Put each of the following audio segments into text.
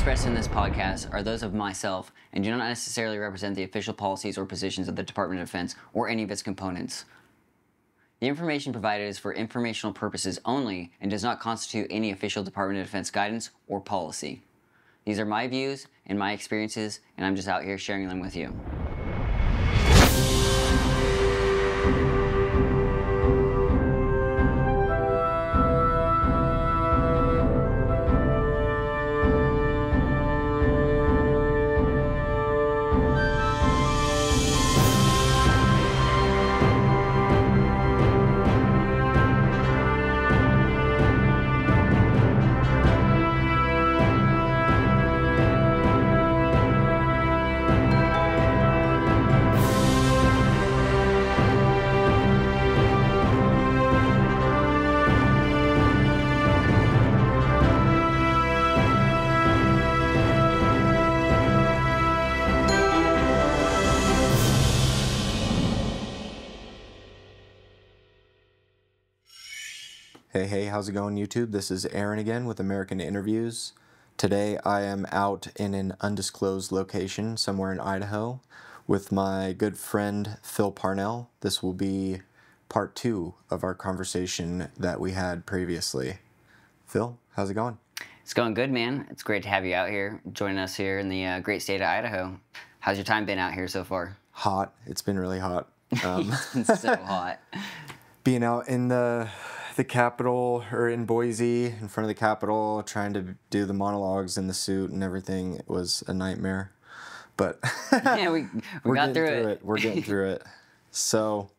expressed in this podcast are those of myself and do not necessarily represent the official policies or positions of the Department of Defense or any of its components. The information provided is for informational purposes only and does not constitute any official Department of Defense guidance or policy. These are my views and my experiences, and I'm just out here sharing them with you. Hey, how's it going, YouTube? This is Aaron again with American Interviews. Today I am out in an undisclosed location somewhere in Idaho with my good friend Phil Parnell. This will be part 2 of our conversation that we had previously. Phil, how's it going? It's going good, man. It's great to have you out here, joining us here in the great state of Idaho. How's your time been out here so far? Hot. It's been really hot. It's been so hot. Being out in the Capitol, or in Boise, in front of the Capitol, trying to do the monologues in the suit and everything, it was a nightmare. But yeah, we got through it. We're getting through it. So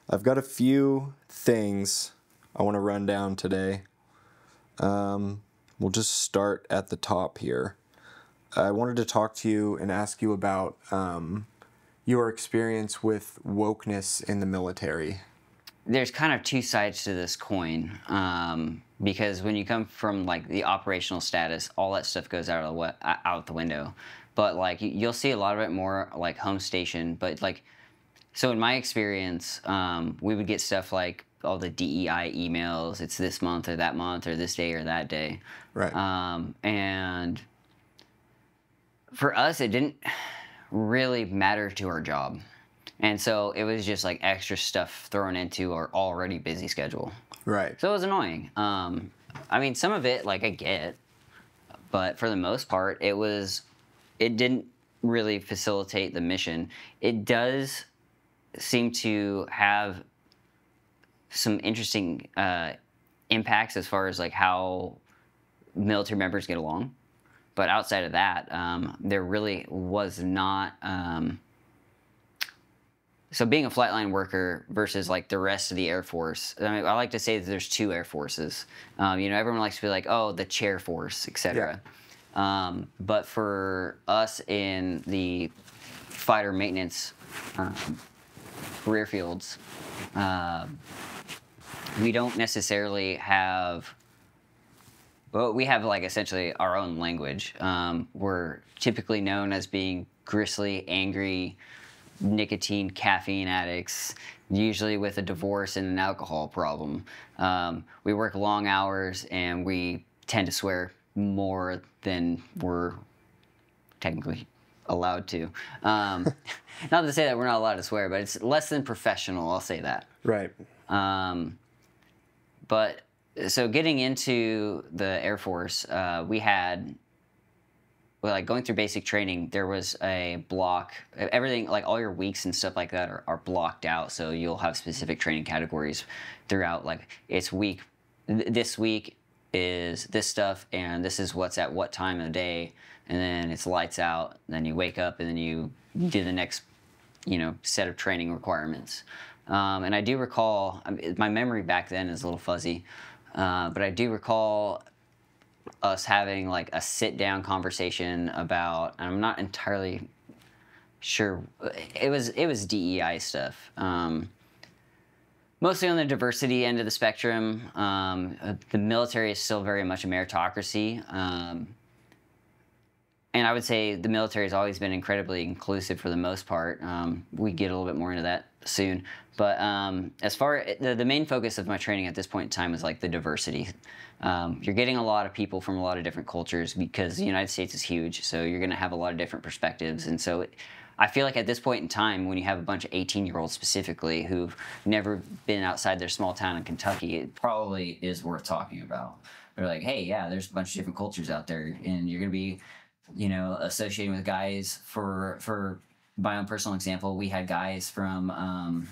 I've got a few things I want to run down today. We'll just start at the top here. I wanted to talk to you and ask you about your experience with wokeness in the military. There's kind of two sides to this coin, because when you come from like the operational status, all that stuff goes out the window. But like you'll see a lot of it more like home station. But like, so in my experience, we would get stuff like all the DEI emails. It's this month or this day or that day. Right. And for us, it didn't really matter to our job. And so it was just like extra stuff thrown into our already busy schedule. Right. So it was annoying. I mean, some of it, like, I get, but for the most part, it didn't really facilitate the mission. It does seem to have some interesting impacts as far as like how military members get along. But outside of that, there really was not... So being a flightline worker versus like the rest of the Air Force, I mean, I like to say that there's two Air Forces. Everyone likes to be like, oh, the chair force, etc. Yeah. But for us in the fighter maintenance career fields, we don't necessarily have... Well, we have like essentially our own language. We're typically known as being gristly, angry, nicotine, caffeine addicts, usually with a divorce and an alcohol problem. We work long hours and we tend to swear more than we're technically allowed to. Not to say that we're not allowed to swear, but it's less than professional, I'll say that. Right. But so getting into the Air Force, we had... Well, like going through basic training, there was a block. Everything, like all your weeks and stuff like that are blocked out. So you'll have specific training categories throughout. Like it's week, this week is this stuff, and this is what's at what time of day. And then it's lights out. Then you wake up, and then you do the next, set of training requirements. And I do recall, my memory back then is a little fuzzy, but I do recall us having like a sit-down conversation about, and I'm not entirely sure, it was DEI stuff. Mostly on the diversity end of the spectrum. The military is still very much a meritocracy. and I would say the military has always been incredibly inclusive for the most part. We get a little bit more into that soon. But as far the main focus of my training at this point in time is like the diversity. You're getting a lot of people from a lot of different cultures because the United States is huge, so you're going to have a lot of different perspectives. And so I feel like at this point in time, when you have a bunch of 18-year-olds specifically who've never been outside their small town in Kentucky, it probably is worth talking about. They're like, hey, yeah, there's a bunch of different cultures out there, and you're going to be, associating with guys for my own personal example, we had guys from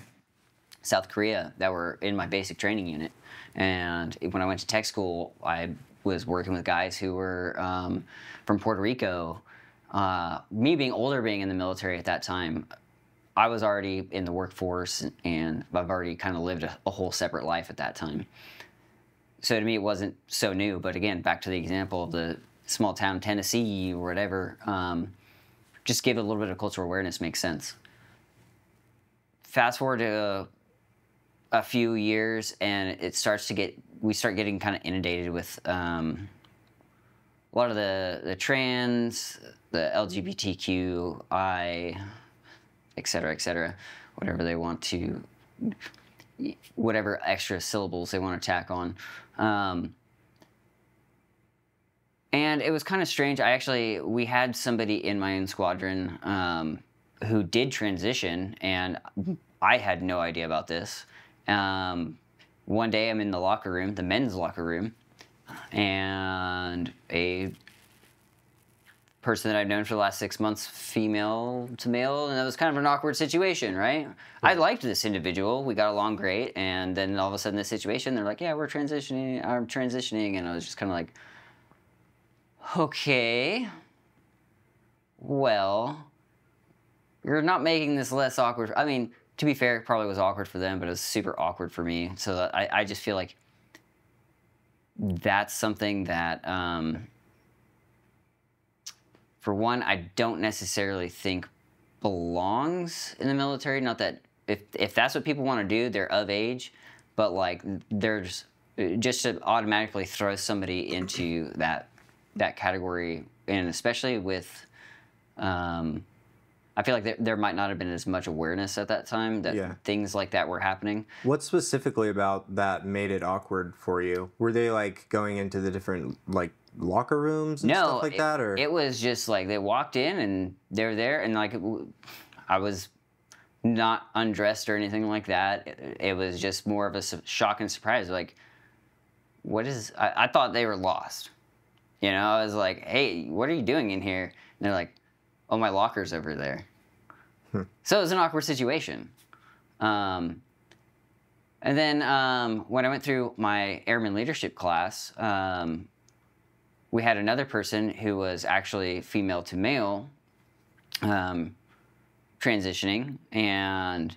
South Korea that were in my basic training unit. And when I went to tech school, I was working with guys who were from Puerto Rico. Me being older, being in the military at that time, I was already in the workforce, and I've already kind of lived a whole separate life at that time. So to me, it wasn't so new. But again, back to the example of the small town Tennessee or whatever, just give a little bit of cultural awareness makes sense. Fast forward to a few years, and we start getting kind of inundated with a lot of the trans, the LGBTQI, et cetera, whatever they want to, whatever extra syllables they want to tack on. And it was kind of strange. We had somebody in my own squadron who did transition, and I had no idea about this. One day I'm in the locker room, the men's locker room, and a person that I've known for the last 6 months, female to male, and it was kind of an awkward situation, right? I liked this individual. We got along great, and then all of a sudden this situation, they're like, yeah, I'm transitioning, and I was just kind of like, okay, well, you're not making this less awkward. I mean, to be fair, it probably was awkward for them, but it was super awkward for me. So I just feel like that's something that, for one, I don't necessarily think belongs in the military. Not that if that's what people want to do, they're of age, but like there's just to automatically throw somebody into that category, and especially with, I feel like there might not have been as much awareness at that time that things like that were happening. What specifically about that made it awkward for you? Were they like going into the different like locker rooms and stuff like that, or it was just like they walked in and they were there, and like I was not undressed or anything like that. It was just more of a shock and surprise. Like, what is? I thought they were lost. I was like, hey, what are you doing in here? And they're like, oh, my locker's over there. So it was an awkward situation. And then when I went through my airman leadership class, we had another person who was actually female to male transitioning, and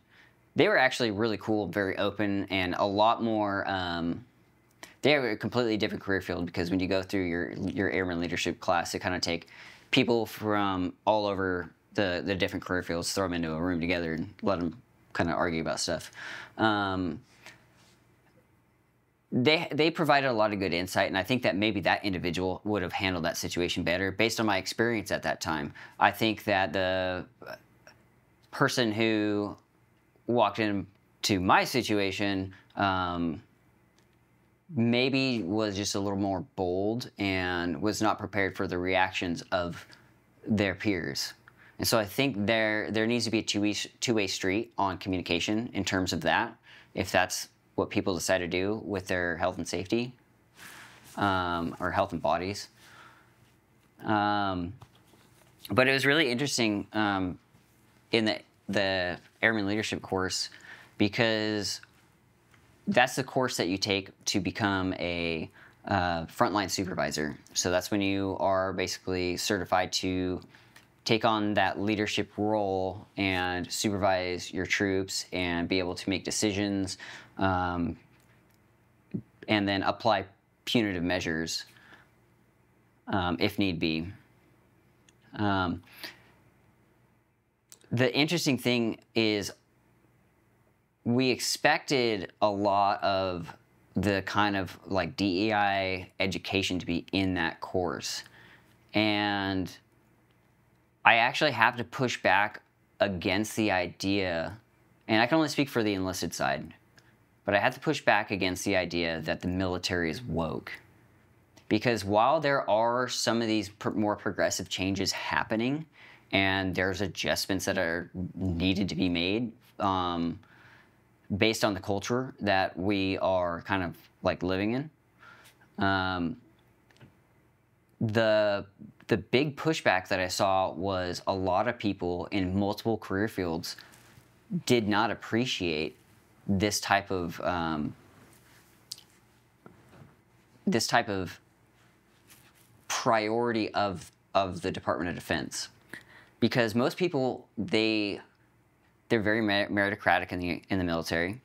they were actually really cool, very open, and a lot more... they have a completely different career field, because when you go through your airman leadership class, they kind of take people from all over the different career fields, throw them into a room together, and let them kind of argue about stuff. They provided a lot of good insight, and I think that maybe that individual would have handled that situation better based on my experience at that time. I think that the person who walked into my situation maybe was just a little more bold and was not prepared for the reactions of their peers. And so I think there needs to be a two-way street on communication in terms of that, if that's what people decide to do with their health and safety, or health and bodies. But it was really interesting in the Airman Leadership course, because that's the course that you take to become a frontline supervisor. So that's when you are basically certified to take on that leadership role and supervise your troops and be able to make decisions, and then apply punitive measures if need be. The interesting thing is, we expected a lot of the kind of like DEI education to be in that course. And I actually have to push back against the idea, and I can only speak for the enlisted side, but I have to push back against the idea that the military is woke. Because while there are some of these more progressive changes happening, and there's adjustments that are needed to be made based on the culture that we are kind of like living in, the big pushback that I saw was a lot of people in multiple career fields did not appreciate this type of priority of the Department of Defense, because most people they're very meritocratic in the military,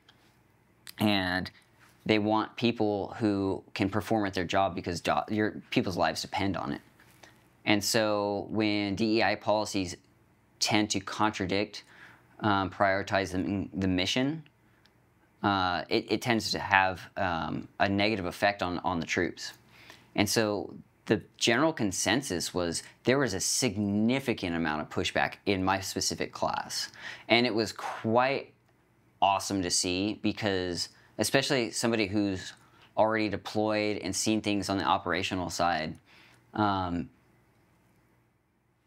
and they want people who can perform at their job because people's lives depend on it. And so when DEI policies tend to contradict, prioritize the mission, it tends to have a negative effect on the troops. And so the general consensus was there was a significant amount of pushback in my specific class. And it was quite awesome to see, because especially somebody who's already deployed and seen things on the operational side,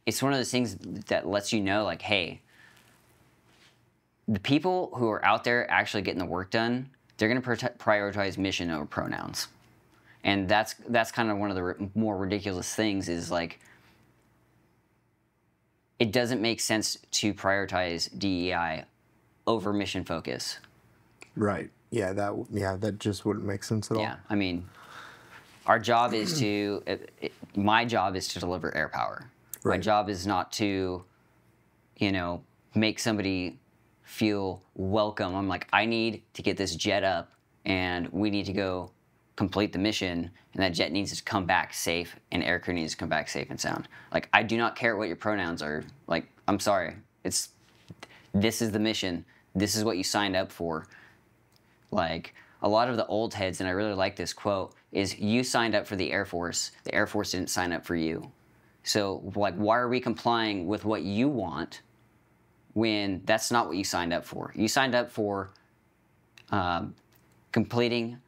it's one of those things that lets you know, like, hey, the people who are out there actually getting the work done, they're going to prioritize mission over pronouns. And that's kind of one of the more ridiculous things, is like, it doesn't make sense to prioritize DEI over mission focus. Right. Yeah, that just wouldn't make sense at all. Yeah, I mean, our job is my job is to deliver air power. Right. My job is not to, make somebody feel welcome. I'm like, I need to get this jet up, and we need to go complete the mission, and that jet needs to come back safe, and aircrew needs to come back safe and sound. Like, I do not care what your pronouns are. Like, I'm sorry. This is the mission. This is what you signed up for. Like, a lot of the old heads, and I really like this quote, is you signed up for the Air Force. The Air Force didn't sign up for you. So, like, why are we complying with what you want when that's not what you signed up for? You signed up for completing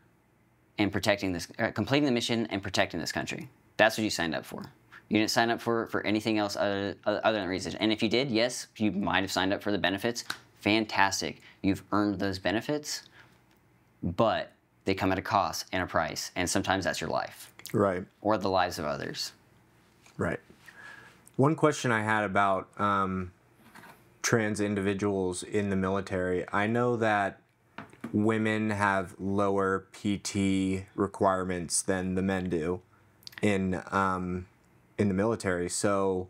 the mission and protecting this country. That's what you signed up for. You didn't sign up for anything else other than reasons. And if you did, yes, you might have signed up for the benefits. Fantastic. You've earned those benefits, but they come at a cost and a price, and sometimes that's your life. Right. Or the lives of others. Right. One question I had about trans individuals in the military, I know that women have lower PT requirements than the men do in the military. So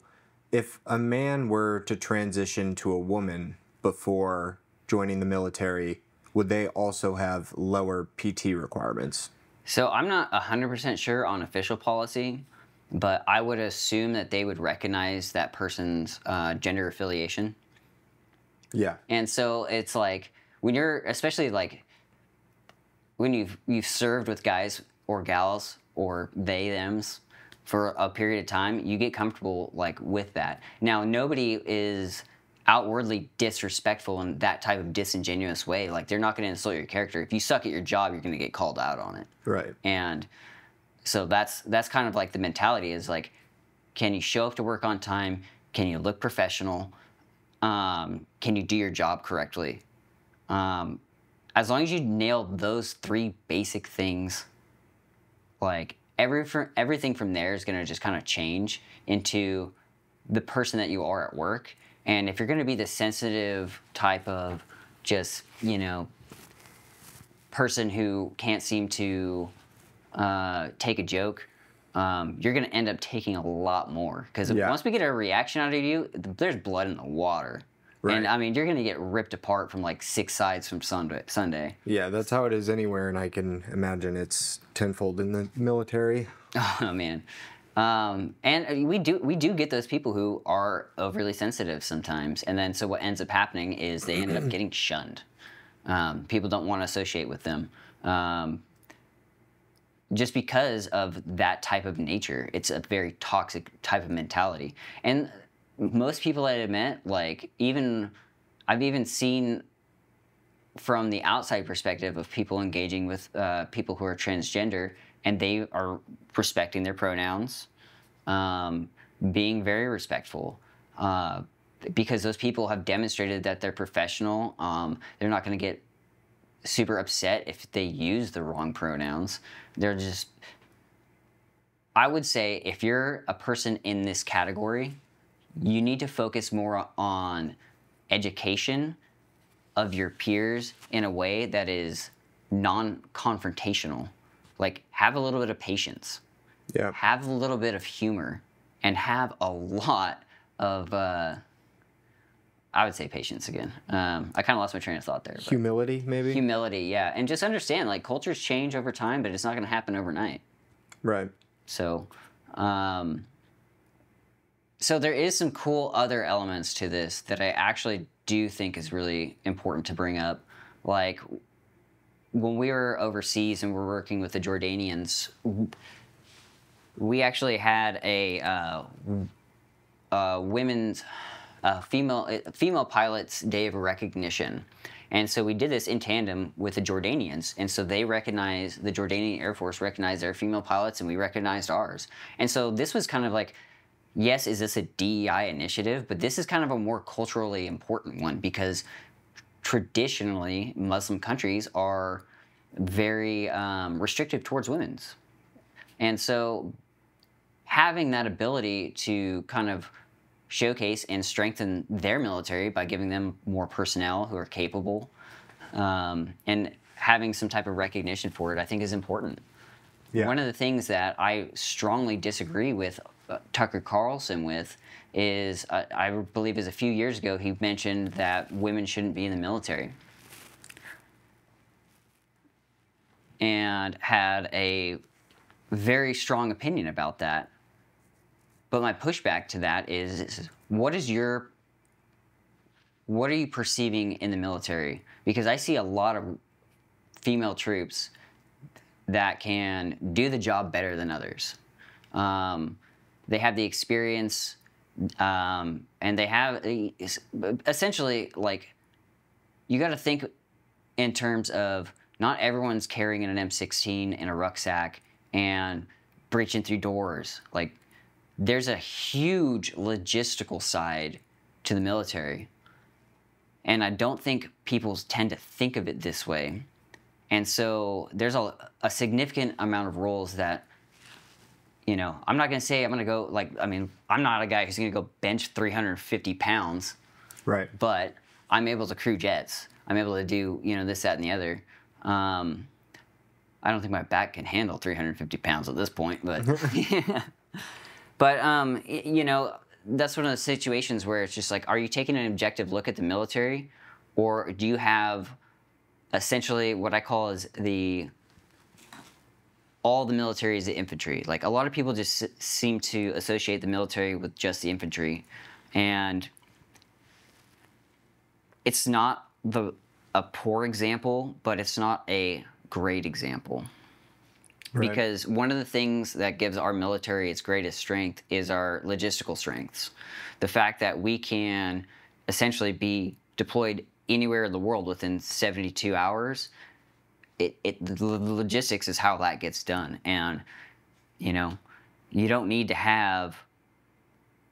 if a man were to transition to a woman before joining the military, would they also have lower PT requirements? So I'm not 100% sure on official policy, but I would assume that they would recognize that person's gender affiliation. Yeah. And so it's like, when you're, especially like when you've served with guys or gals or they thems for a period of time, you get comfortable like with that. Now, nobody is outwardly disrespectful in that type of disingenuous way. Like, they're not going to insult your character. If you suck at your job, you're going to get called out on it. Right. And so that's kind of like the mentality, is like, can you show up to work on time? Can you look professional? Can you do your job correctly? As long as you nail those three basic things, like everything from there is going to just kind of change into the person that you are at work. And if you're going to be the sensitive type of just, person who can't seem to take a joke, you're going to end up taking a lot more. Because once we get a reaction out of you, there's blood in the water. Right. And, I mean, you're going to get ripped apart from, like, 6 sides from Sunday. Yeah, that's how it is anywhere, and I can imagine it's tenfold in the military. Oh, man. And we do get those people who are overly sensitive sometimes. And then so what ends up happening is they end up getting shunned. People don't want to associate with them. Just because of that type of nature. It's a very toxic type of mentality. And most people I admit, like, I've even seen from the outside perspective of people engaging with people who are transgender, and they are respecting their pronouns, being very respectful, because those people have demonstrated that they're professional. They're not going to get super upset if they use the wrong pronouns. They're just, I would say, if you're a person in this category, you need to focus more on education of your peers in a way that is non-confrontational. Like, have a little bit of patience. Yeah. Have a little bit of humor, and have a lot of, I would say patience again. I kind of lost my train of thought there. Humility, maybe? Humility, yeah. And just understand, like, cultures change over time, but it's not going to happen overnight. Right. So, so there is some cool other elements to this that I actually do think is really important to bring up. Like, when we were overseas and we're working with the Jordanians, we actually had a female pilots day of recognition. And so we did this in tandem with the Jordanians. And so the Jordanian Air Force recognized their female pilots, and we recognized ours. And so this was kind of like, yes, is this a DEI initiative? But this is kind of a more culturally important one, because traditionally Muslim countries are very restrictive towards women's. And so having that ability to kind of showcase and strengthen their military by giving them more personnel who are capable, and having some type of recognition for it, I think is important. Yeah. One of the things that I strongly disagree with Tucker Carlson with is, I believe is a few years ago, he mentioned that women shouldn't be in the military. And had a very strong opinion about that. But my pushback to that is what are you perceiving in the military? Because I see a lot of female troops that can do the job better than others. They have the experience, and they have essentially, like, you got to think in terms of not everyone's carrying an M16 in a rucksack and breaching through doors. Like, there's a huge logistical side to the military. And I don't think people tend to think of it this way. And so there's a significant amount of roles that, you know, I'm not going to say I'm going to go, like, I mean, I'm not a guy who's going to go bench 350 pounds. Right. But I'm able to crew jets. I'm able to do, you know, this, that, and the other. I don't think my back can handle 350 pounds at this point, but... But, you know, that's one of the situations where it's just like, are you taking an objective look at the military, or do you have essentially what I call is all the military is the infantry? Like, a lot of people just seem to associate the military with just the infantry, and it's not a poor example, but it's not a great example. Right. Because one of the things that gives our military its greatest strength is our logistical strengths. The fact that we can essentially be deployed anywhere in the world within 72 hours, the logistics is how that gets done. And, you know, you don't need to have,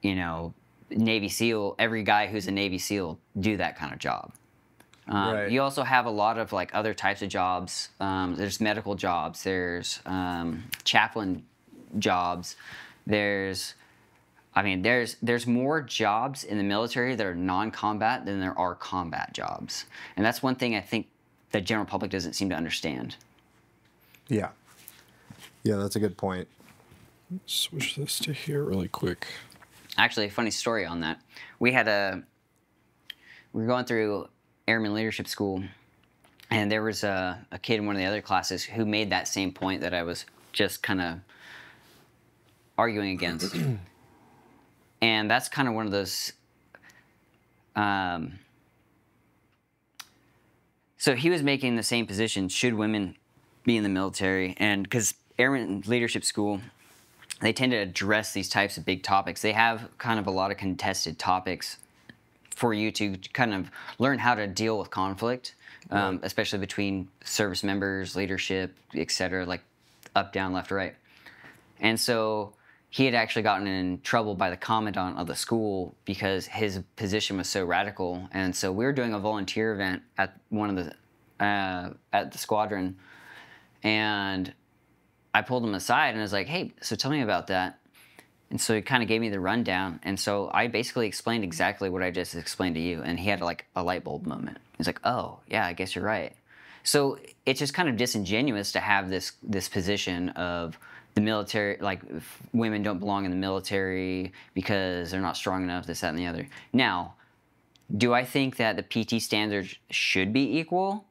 you know, Navy SEAL, every guy who's a Navy SEAL do that kind of job. Right. You also have a lot of, like, other types of jobs. There's medical jobs. There's chaplain jobs. There's more jobs in the military that are non-combat than there are combat jobs. And that's one thing I think the general public doesn't seem to understand. Yeah. Yeah, that's a good point. Switch this to here really quick. Actually, a funny story on that. We were going through Airman Leadership School, and there was a kid in one of the other classes who made that same point that I was just kind of arguing against. And that's kind of one of those... so he was making the same position, should women be in the military? And because Airman Leadership School they tend to address these types of big topics. They have kind of a lot of contested topics for you to kind of learn how to deal with conflict, especially between service members, leadership, etc., like up, down, left, right. And so he had actually gotten in trouble by the commandant of the school because his position was so radical. And so we were doing a volunteer event at one of the at the squadron, and I pulled him aside and I was like, "Hey, so tell me about that." And so he kind of gave me the rundown. And so I basically explained exactly what I just explained to you. And he had like a light bulb moment. He's like, "Oh, yeah, I guess you're right." So it's just kind of disingenuous to have this position of the military, like women don't belong in the military because they're not strong enough, this, that, and the other. Now, do I think that the PT standards should be equal?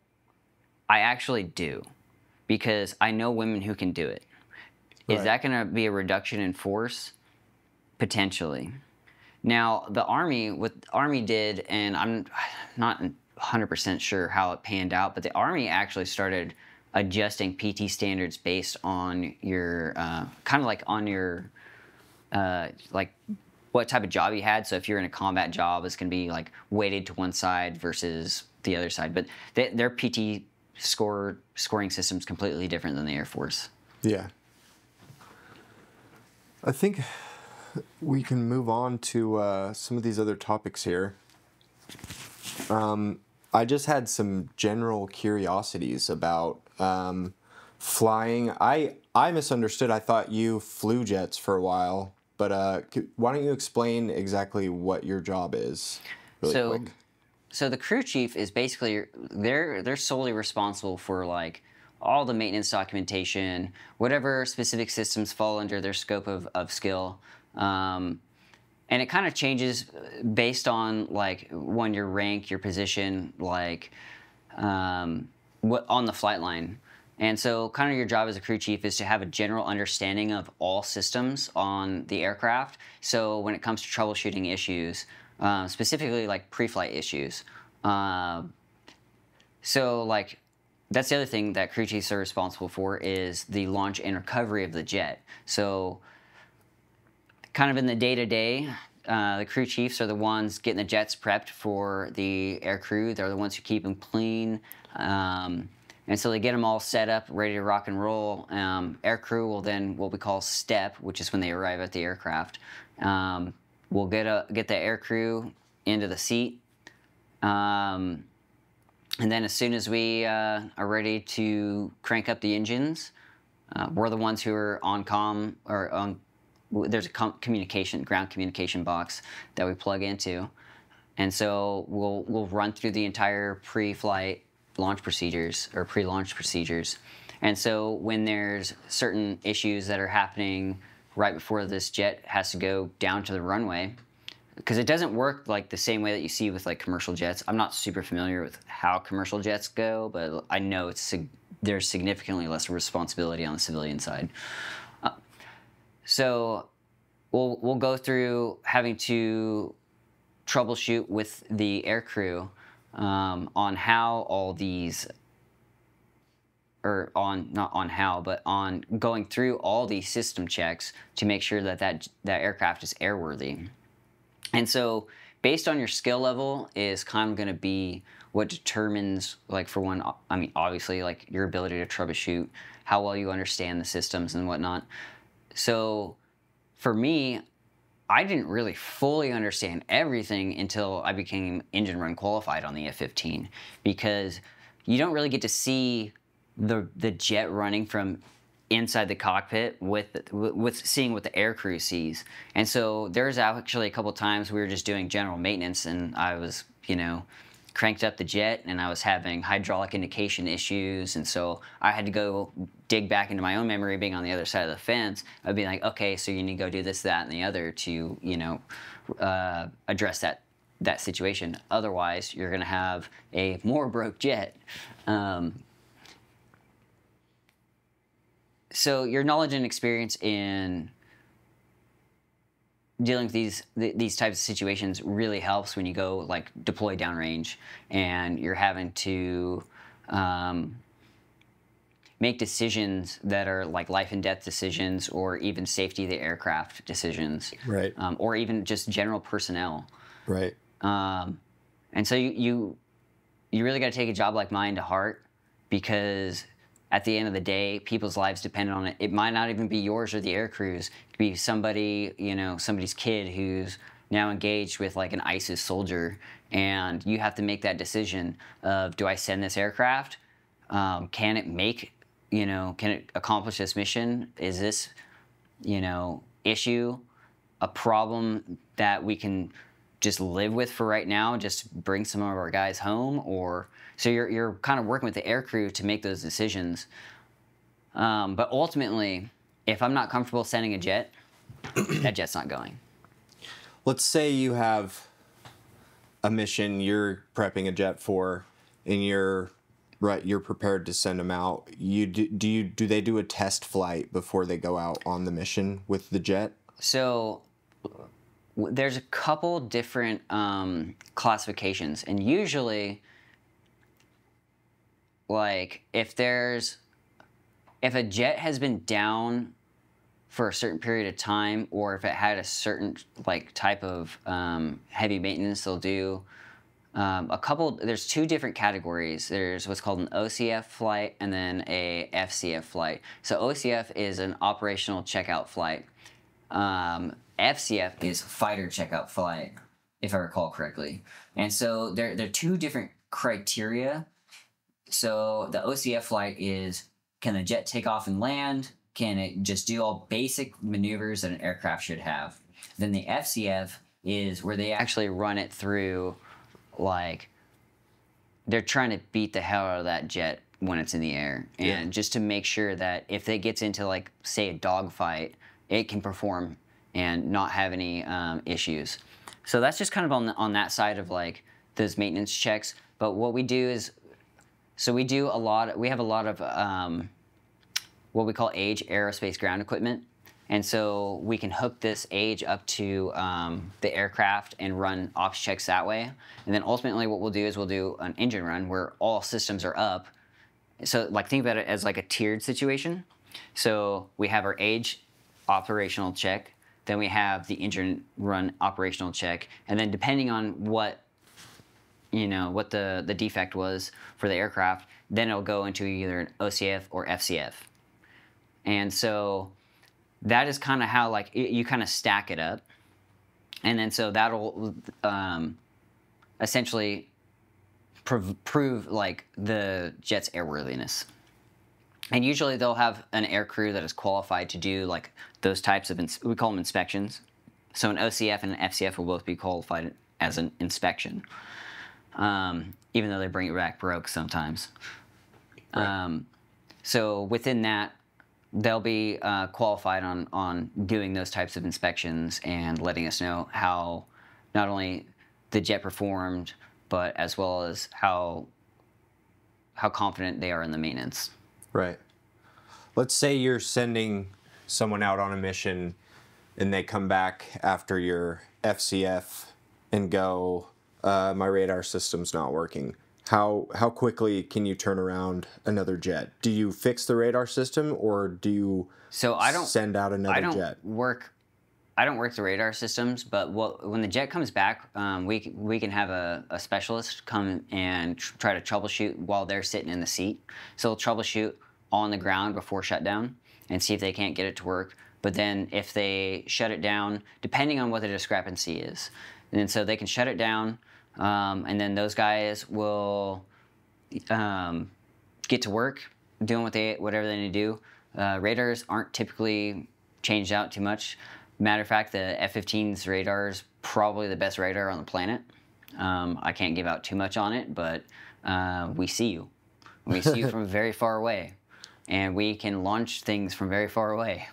I actually do, because I know women who can do it. Is that going to be a reduction in force? Potentially. Now, the Army, what the Army did, and I'm not 100% sure how it panned out, but the Army actually started adjusting PT standards based on your, kind of like on your, like what type of job you had. So if you're in a combat job, it's going to be like weighted to one side versus the other side. But their PT scoring system is completely different than the Air Force. Yeah. I think we can move on to some of these other topics here. I just had some general curiosities about flying. I misunderstood. I thought you flew jets for a while, but why don't you explain exactly what your job is really quick? So the crew chief is basically, they're solely responsible for like all the maintenance documentation, whatever specific systems fall under their scope of skill. And it kind of changes based on like when your rank, your position, like what on the flight line. And so kind of your job as a crew chief is to have a general understanding of all systems on the aircraft. So when it comes to troubleshooting issues, specifically like pre-flight issues. So like that's the other thing that crew chiefs are responsible for is the launch and recovery of the jet. So kind of in the day-to-day, the crew chiefs are the ones getting the jets prepped for the air crew. They're the ones who keep them clean. And so they get them all set up, ready to rock and roll. Air crew will then, what we call step, which is when they arrive at the aircraft. We'll get the air crew into the seat. And then as soon as we are ready to crank up the engines, we're the ones who are on comm, or on, there's a ground communication box that we plug into. And so we'll run through the entire pre-flight launch procedures or pre-launch procedures. And so when there's certain issues that are happening right before this jet has to go down to the runway, because it doesn't work like the same way that you see with like commercial jets. I'm not super familiar with how commercial jets go, but I know there's significantly less responsibility on the civilian side. So we'll go through having to troubleshoot with the air crew on how all these, or on, not on how, but on going through all these system checks to make sure that aircraft is airworthy. And so based on your skill level is kind of going to be what determines, like for one, I mean, obviously like your ability to troubleshoot, how well you understand the systems and whatnot. So for me, I didn't really fully understand everything until I became engine run qualified on the F-15, because you don't really get to see the jet running from inside the cockpit with seeing what the air crew sees. And so there's actually a couple times we were just doing general maintenance, and I was, cranked up the jet and I was having hydraulic indication issues, and so I had to go dig back into my own memory, being on the other side of the fence. I'd be like, okay, so you need to go do this, that, and the other to address that situation. Otherwise you're going to have a more broke jet. So your knowledge and experience in dealing with these types of situations really helps when you go like deploy downrange and you're having to make decisions that are like life and death decisions, or even safety of the aircraft decisions, Right. Or even just general personnel. Right. And so you really got to take a job like mine to heart, because at the end of the day, people's lives depend on it. It might not even be yours or the air crew's. It could be somebody, somebody's kid who's now engaged with like an ISIS soldier, and you have to make that decision of, do I send this aircraft? Can it can it accomplish this mission? Is this, issue a problem that we can just live with for right now, just bring some of our guys home? Or so you're kind of working with the air crew to make those decisions. But ultimately, if I'm not comfortable sending a jet, that jet's not going. Let's say you have a mission you're prepping a jet for, and you're prepared to send them out. Do they do a test flight before they go out on the mission with the jet? So there's a couple different classifications, and usually, like if a jet has been down for a certain period of time, or if it had a certain like type of heavy maintenance, they'll do there's two different categories. There's what's called an OCF flight and then a FCF flight. So OCF is an operational checkout flight. FCF is fighter checkout flight, if I recall correctly. And so they're two different criteria. So the OCF flight is, can the jet take off and land? Can it just do all basic maneuvers that an aircraft should have? Then the FCF is where they actually run it through, like they're trying to beat the hell out of that jet when it's in the air, and just to make sure that if it gets into, like, say, a dogfight, it can perform and not have any issues. So that's just kind of on that side of like those maintenance checks. But what we do is, so we have a lot of what we call age aerospace ground equipment. And so we can hook this age up to the aircraft and run ops checks that way. And then ultimately what we'll do is we'll do an engine run where all systems are up. So like think about it as like a tiered situation. So we have our age operational check, then we have the engine run operational check, and then depending on what the defect was for the aircraft, then it'll go into either an OCF or FCF. And so that is kind of how like you kind of stack it up, and then so that'll essentially prove like the jet's airworthiness. And usually they'll have an air crew that is qualified to do like those types of we call them inspections. So an OCF and an FCF will both be qualified as an inspection, even though they bring it back broke sometimes. Right. So within that, they'll be qualified on doing those types of inspections and letting us know how not only the jet performed, but as well as how confident they are in the maintenance. Right. Let's say you're sending someone out on a mission and they come back after your FCF and go, my radar system's not working. How quickly can you turn around another jet? Do you fix the radar system, or do you send out another jet? I don't work the radar systems, but when the jet comes back, we can have a specialist come and try to troubleshoot while they're sitting in the seat. So they'll troubleshoot on the ground before shutdown and see if they can't get it to work. But then if they shut it down, depending on what the discrepancy is, and then so they can shut it down, and then those guys will get to work doing whatever they need to do. Radars aren't typically changed out too much. Matter of fact, the F-15's radar is probably the best radar on the planet. I can't give out too much on it, but we see you. We see you from very far away, and we can launch things from very far away.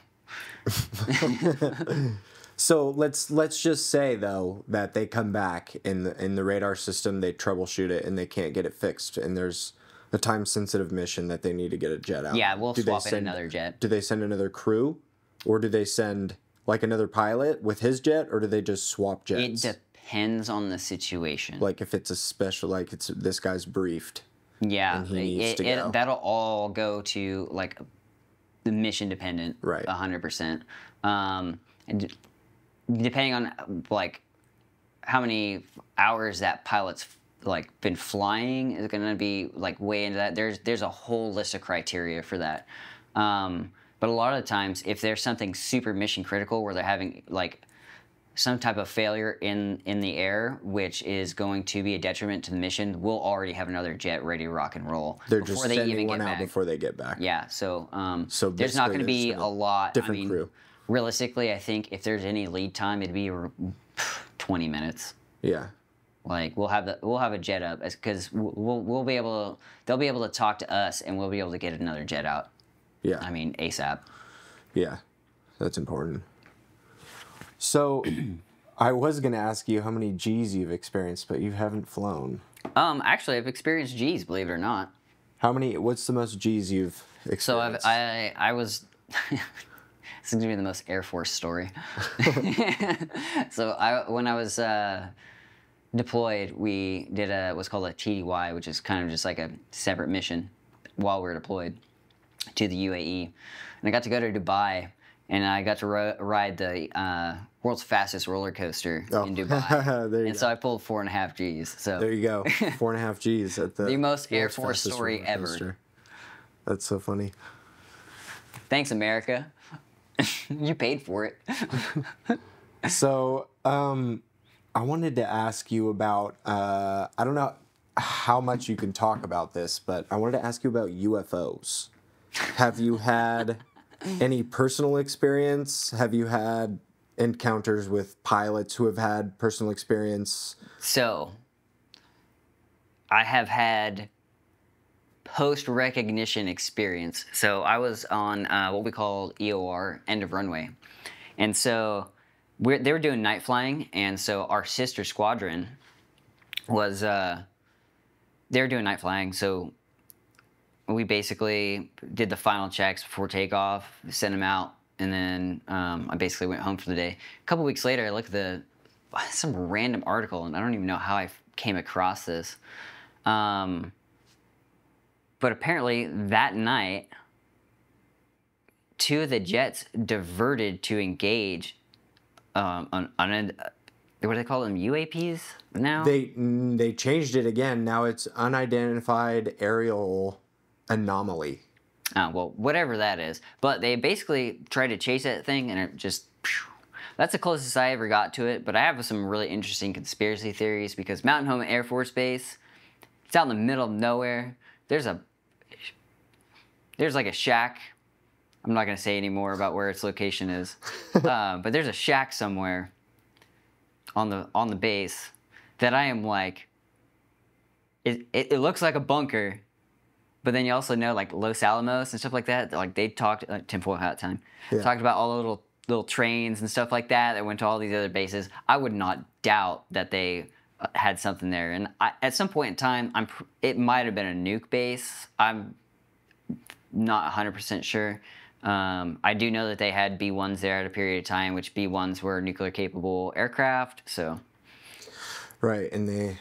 So let's just say though that they come back in the radar system, they troubleshoot it and they can't get it fixed, and there's a time-sensitive mission that they need to get a jet out. Yeah, we'll swap in another jet. Do they send another crew, or do they send like another pilot with his jet, or do they just swap jets? It depends on the situation. Like if it's a special, like it's this guy's briefed, Yeah, and he needs to go. that'll all go to like the mission dependent, Right. 100%. And depending on like how many hours that pilot's like been flying is going to be like way into that. There's a whole list of criteria for that. But a lot of the times, if there's something super mission critical where they're having like some type of failure in the air, which is going to be a detriment to the mission, we'll already have another jet ready to rock and roll They're before just they sending even one get out back. before they get back. Yeah, so So there's not basically going to be there's a lot. different crew. Realistically, I think if there's any lead time, it'd be 20 minutes. Yeah. Like we'll have a jet up because we'll be able to, they'll be able to talk to us and we'll be able to get another jet out. Yeah. I mean ASAP. Yeah, that's important. So, I was going to ask you how many G's you've experienced, but you haven't flown. Actually, I've experienced G's, believe it or not. How many? What's the most G's you've experienced? So I was. This is gonna be the most Air Force story. So when I was deployed, we did what's called a TDY, which is kind of just like a separate mission while we were deployed to the UAE, and I got to go to Dubai, and I got to ride the world's fastest roller coaster in Dubai. So I pulled 4.5 Gs. So there you go, 4.5 Gs at the most Air Force story ever. That's so funny. Thanks, America. You paid for it. So, I wanted to ask you about, I don't know how much you can talk about this, but I wanted to ask you about UFOs. Have you had any personal experience? Have you had encounters with pilots who have had personal experience? So, I have had post-recognition experience. So I was on what we call EOR, end of runway. And so they were doing night flying, and so our sister squadron was, they were doing night flying, so we basically did the final checks before takeoff, sent them out, and then I basically went home for the day. A couple weeks later, I looked at some random article, and I don't even know how I came across this. But apparently that night, 2 of the jets diverted to engage on what do they call them, UAPs now? They changed it again. Now it's unidentified aerial anomaly. Oh, well, whatever that is. But they basically tried to chase that thing, and it just... That's the closest I ever got to it. But I have some really interesting conspiracy theories because Mountain Home Air Force Base, it's out in the middle of nowhere. There's like a shack. I'm not going to say any more about where its location is. But there's a shack somewhere on the base that I am like, it looks like a bunker, but then you also know like Los Alamos and stuff like that. Like they talked, tinfoil hat time, talked about all the little trains and stuff like that went to all these other bases. I would not doubt that they had something there. And at some point in time, it might have been a nuke base. I'm not 100% sure. I do know that they had B-1s there at a period of time, which B-1s were nuclear-capable aircraft, so... Right, and the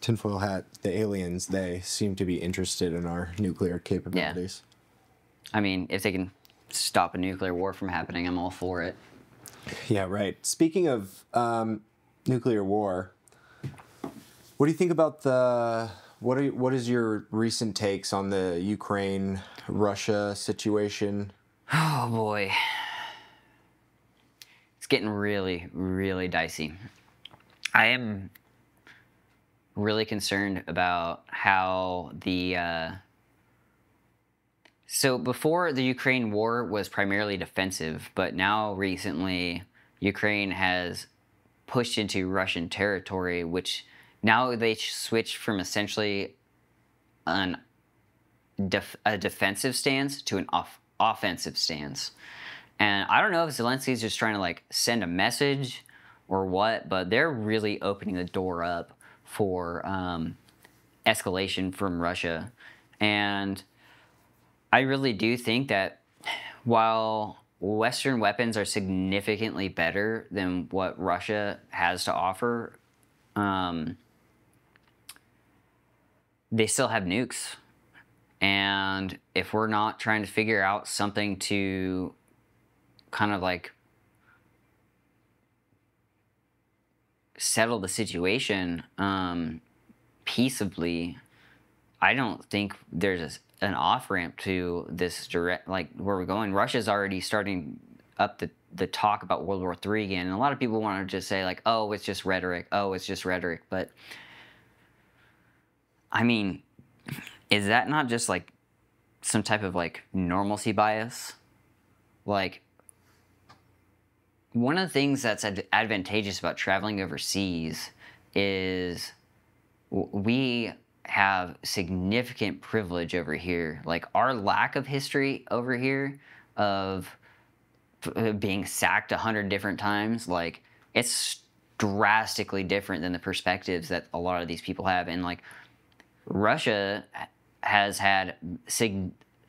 tinfoil hat, the aliens, they seem to be interested in our nuclear capabilities. Yeah. I mean, if they can stop a nuclear war from happening, I'm all for it. Yeah, right. Speaking of nuclear war, what do you think about what is your recent takes on the Ukraine-Russia situation? Oh, boy. It's getting really, really dicey. I am really concerned about how so before the Ukraine war was primarily defensive, but now recently Ukraine has pushed into Russian territory, which now they switched from essentially a defensive stance to an offensive stance. And I don't know if Zelensky's just trying to like send a message or what, but they're really opening the door up for escalation from Russia. And I really do think that while Western weapons are significantly better than what Russia has to offer, they still have nukes. And if we're not trying to figure out something to kind of like settle the situation peaceably, I don't think there's an off-ramp to this direct, like where we're going. Russia's already starting up the talk about World War III again. And a lot of people want to just say like, oh, it's just rhetoric. Oh, it's just rhetoric. But I mean, is that not just like some type of like normalcy bias? Like, one of the things that's advantageous about traveling overseas is we have significant privilege over here. Like, our lack of history over here of being sacked 100 different times, like, it's drastically different than the perspectives that a lot of these people have. And like, Russia has had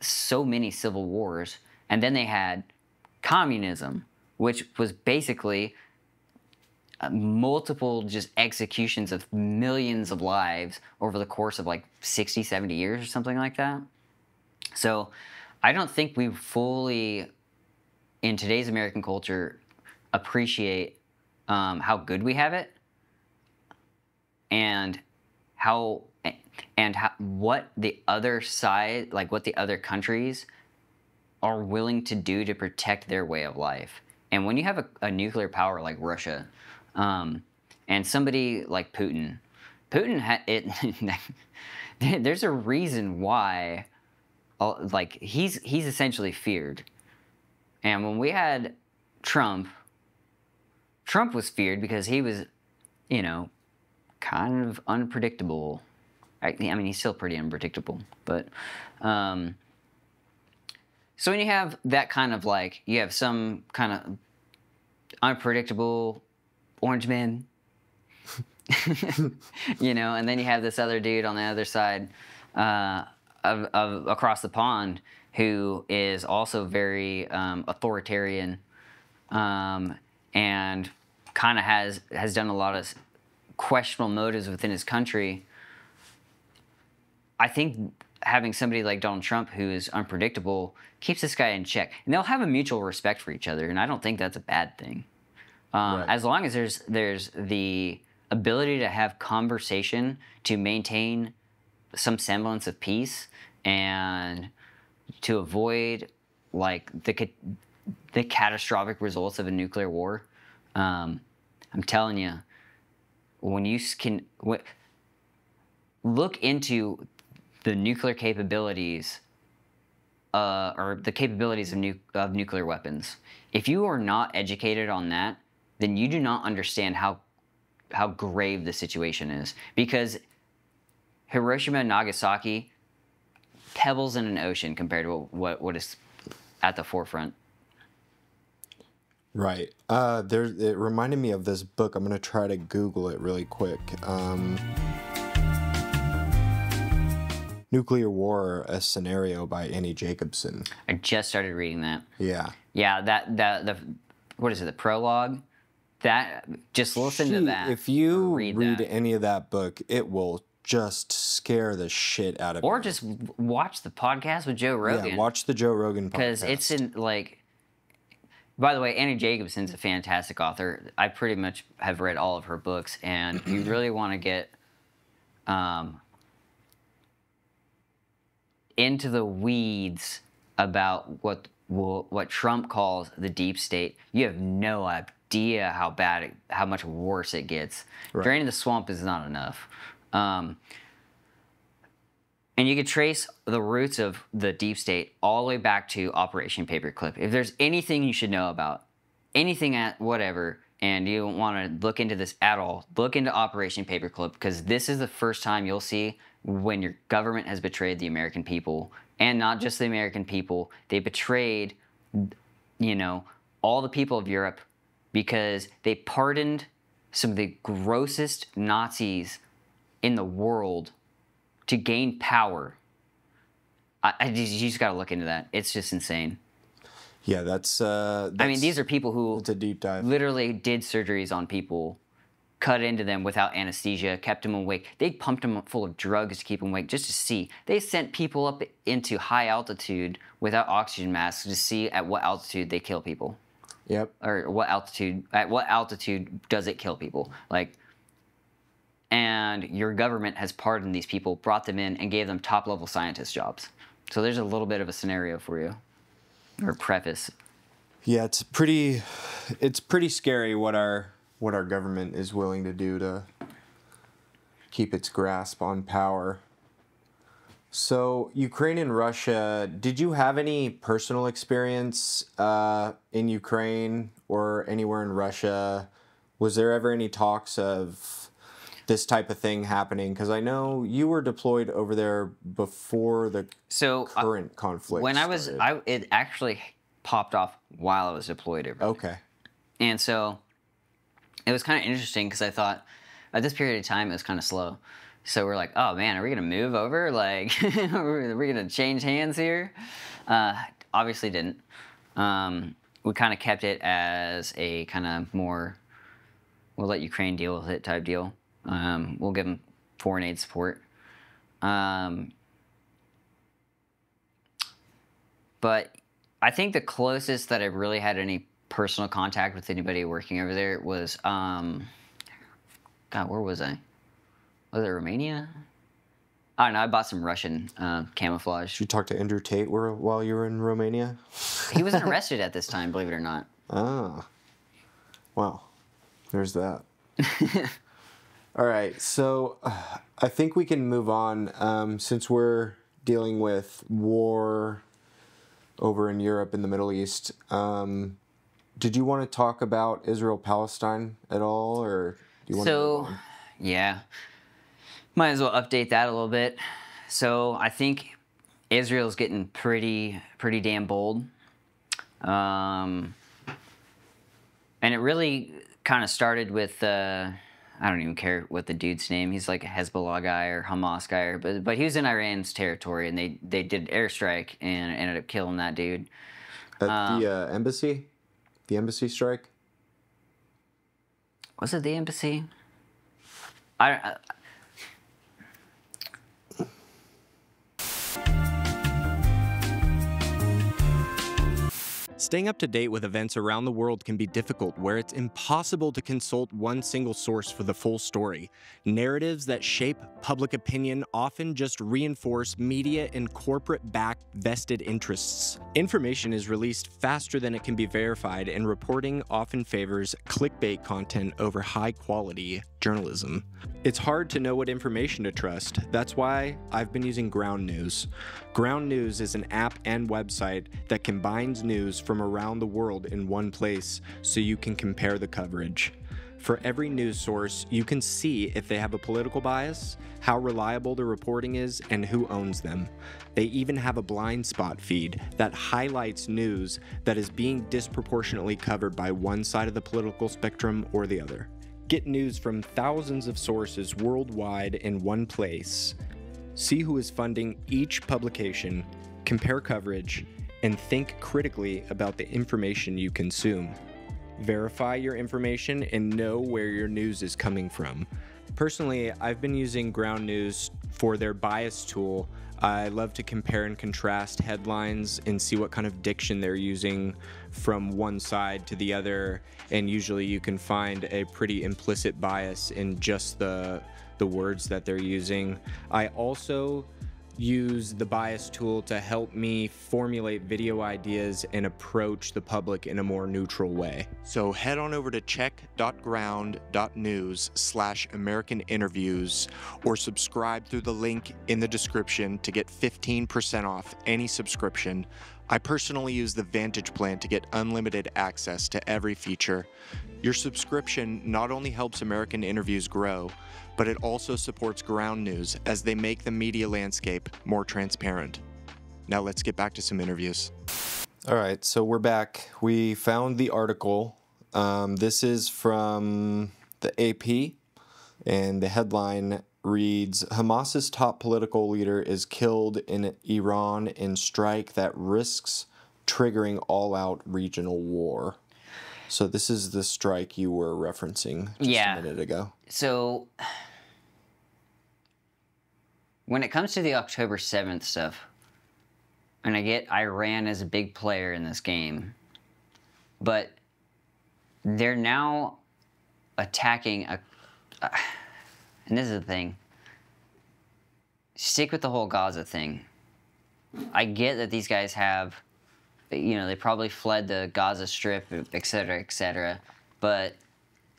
so many civil wars, and then they had communism, which was basically multiple just executions of millions of lives over the course of like 60, 70 years or something like that. So I don't think we fully, in today's American culture, appreciate how good we have it, and what the other side, like what the other countries are willing to do to protect their way of life. And when you have a nuclear power like Russia, and somebody like Putin, there's a reason why, like, he's essentially feared. And when we had Trump was feared because he was, you know, kind of unpredictable. I mean, he's still pretty unpredictable, but so when you have that kind of like, you have some kind of unpredictable orange man, you know, and then you have this other dude on the other side of across the pond who is also very authoritarian, and kind of has done a lot of questionable motives within his country. I think having somebody like Donald Trump who is unpredictable keeps this guy in check, and they'll have a mutual respect for each other, and I don't think that's a bad thing. Right. As long as there's the ability to have conversation to maintain some semblance of peace and to avoid like the catastrophic results of a nuclear war. I'm telling you, when you can look into the nuclear capabilities, or the capabilities of nuclear weapons, if you are not educated on that, then you do not understand how grave the situation is. Because Hiroshima and Nagasaki, pebbles in an ocean compared to what is at the forefront. Right. It reminded me of this book. I'm going to try to Google it really quick. Nuclear War, a Scenario by Annie Jacobson. I just started reading that. Yeah. Yeah, the what is it, the prologue? That, just listen to that. If you read any of that book, it will just scare the shit out of you. Or just watch the podcast with Joe Rogan. Yeah, watch the Joe Rogan podcast. Because it's in, like... By the way, Annie Jacobson's a fantastic author. I pretty much have read all of her books, and you really want to get into the weeds about what Trump calls the deep state. You have no idea how much worse it gets. Right. Draining the swamp is not enough. And you could trace the roots of the deep state all the way back to Operation Paperclip. If there's anything you should know about, anything at whatever, and you don't want to look into this at all, look into Operation Paperclip, because this is the first time you'll see when your government has betrayed the American people. And not just the American people, they betrayed, you know, all the people of Europe, because they pardoned some of the grossest Nazis in the world to gain power. You just got to look into that. It's just insane. Yeah, that's I mean, these are people who it's a deep dive. Literally did surgeries on people cut into them without anesthesia, kept them awake. They pumped them full of drugs to keep them awake just to see. They sent people up into high altitude without oxygen masks to see at what altitude they kill people. Yep. Or at what altitude does it kill people? Like, and your government has pardoned these people, brought them in, and gave them top-level scientist jobs. So there's a little bit of a scenario for you, or preface. Yeah, it's pretty scary what our government is willing to do to keep its grasp on power. So, Ukraine and Russia, did you have any personal experience in Ukraine or anywhere in Russia? Was there ever any talks of this type of thing happening? Because I know you were deployed over there before the current conflict when started. it actually popped off while I was deployed over there. Okay. And so it was kind of interesting because I thought at this period of time it was kind of slow. So we're like, oh man, are we gonna move over? Like, are we gonna change hands here? Obviously didn't. We kind of kept it as a kind of more, we'll let Ukraine deal with it type deal. We'll give them foreign aid support. But I think the closest that I really had any personal contact with anybody working over there was, God, where was I? Was it Romania? I don't know. I bought some Russian camouflage. Did you talk to Andrew Tate while you were in Romania? He wasn't arrested at this time, believe it or not. Ah. Well, there's that. All right. So I think we can move on since we're dealing with war over in Europe and the Middle East. Did you want to talk about Israel-Palestine at all, or do you want to move on? Yeah. Might as well update that a little bit. So I think Israel's getting pretty damn bold. And it really kind of started with, I don't even care what the dude's name. He's like a Hezbollah guy or Hamas guy, but he was in Iran's territory, and they did an airstrike and ended up killing that dude. At the embassy? The embassy strike? Was it the embassy? Staying up to date with events around the world can be difficult, where it's impossible to consult one single source for the full story. Narratives that shape public opinion often just reinforce media and corporate-backed vested interests. Information is released faster than it can be verified, and reporting often favors clickbait content over high-quality journalism. It's hard to know what information to trust. That's why I've been using Ground News. Ground News is an app and website that combines news from around the world in one place so you can compare the coverage. For every news source, you can see if they have a political bias, how reliable the reporting is, and who owns them. They even have a blind spot feed that highlights news that is being disproportionately covered by one side of the political spectrum or the other. Get news from thousands of sources worldwide in one place. See who is funding each publication, compare coverage, and think critically about the information you consume. Verify your information and know where your news is coming from. Personally, I've been using Ground News for their bias tool. I love to compare and contrast headlines and see what kind of diction they're using from one side to the other, and usually you can find a pretty implicit bias in just the words that they're using. I also use the bias tool to help me formulate video ideas and approach the public in a more neutral way. So head on over to check.ground.news/americaninterviews or subscribe through the link in the description to get 15% off any subscription. I personally use the Vantage plan to get unlimited access to every feature. Your subscription not only helps American Interviews grow, but it also supports Ground News as they make the media landscape more transparent. Now let's get back to some interviews. All right, so we're back. We found the article. This is from the AP, and the headline reads, Hamas's top political leader is killed in Iran in strike that risks triggering all-out regional war. So this is the strike you were referencing just a minute ago. So when it comes to the October 7th stuff, and I get Iran as a big player in this game, but they're now attacking and this is the thing. Stick with the whole Gaza thing. I get that these guys have, they probably fled the Gaza Strip, et cetera, but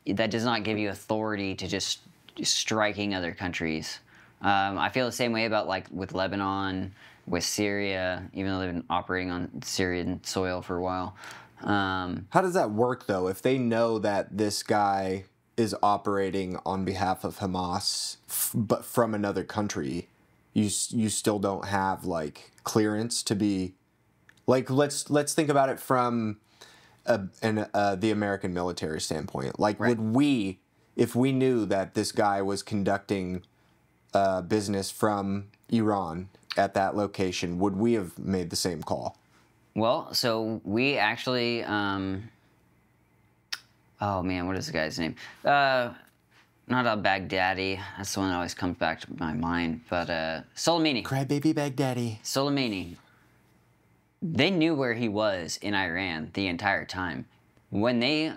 that does not give you authority to just striking other countries. I feel the same way about, like, with Lebanon, with Syria, even though they've been operating on Syrian soil for a while. How does that work, though? If they know that this guy is operating on behalf of Hamas, but from another country, you still don't have, like, clearance to be, like, let's think about it from the American military standpoint. Like, right. Would we, if we knew that this guy was conducting business from Iran at that location, would we have made the same call? Well, so we actually, oh man, what is the guy's name? Not al-Baghdadi. That's the one that always comes back to my mind. But Soleimani. Crybaby Baghdadi. Soleimani. They knew where he was in Iran the entire time. When they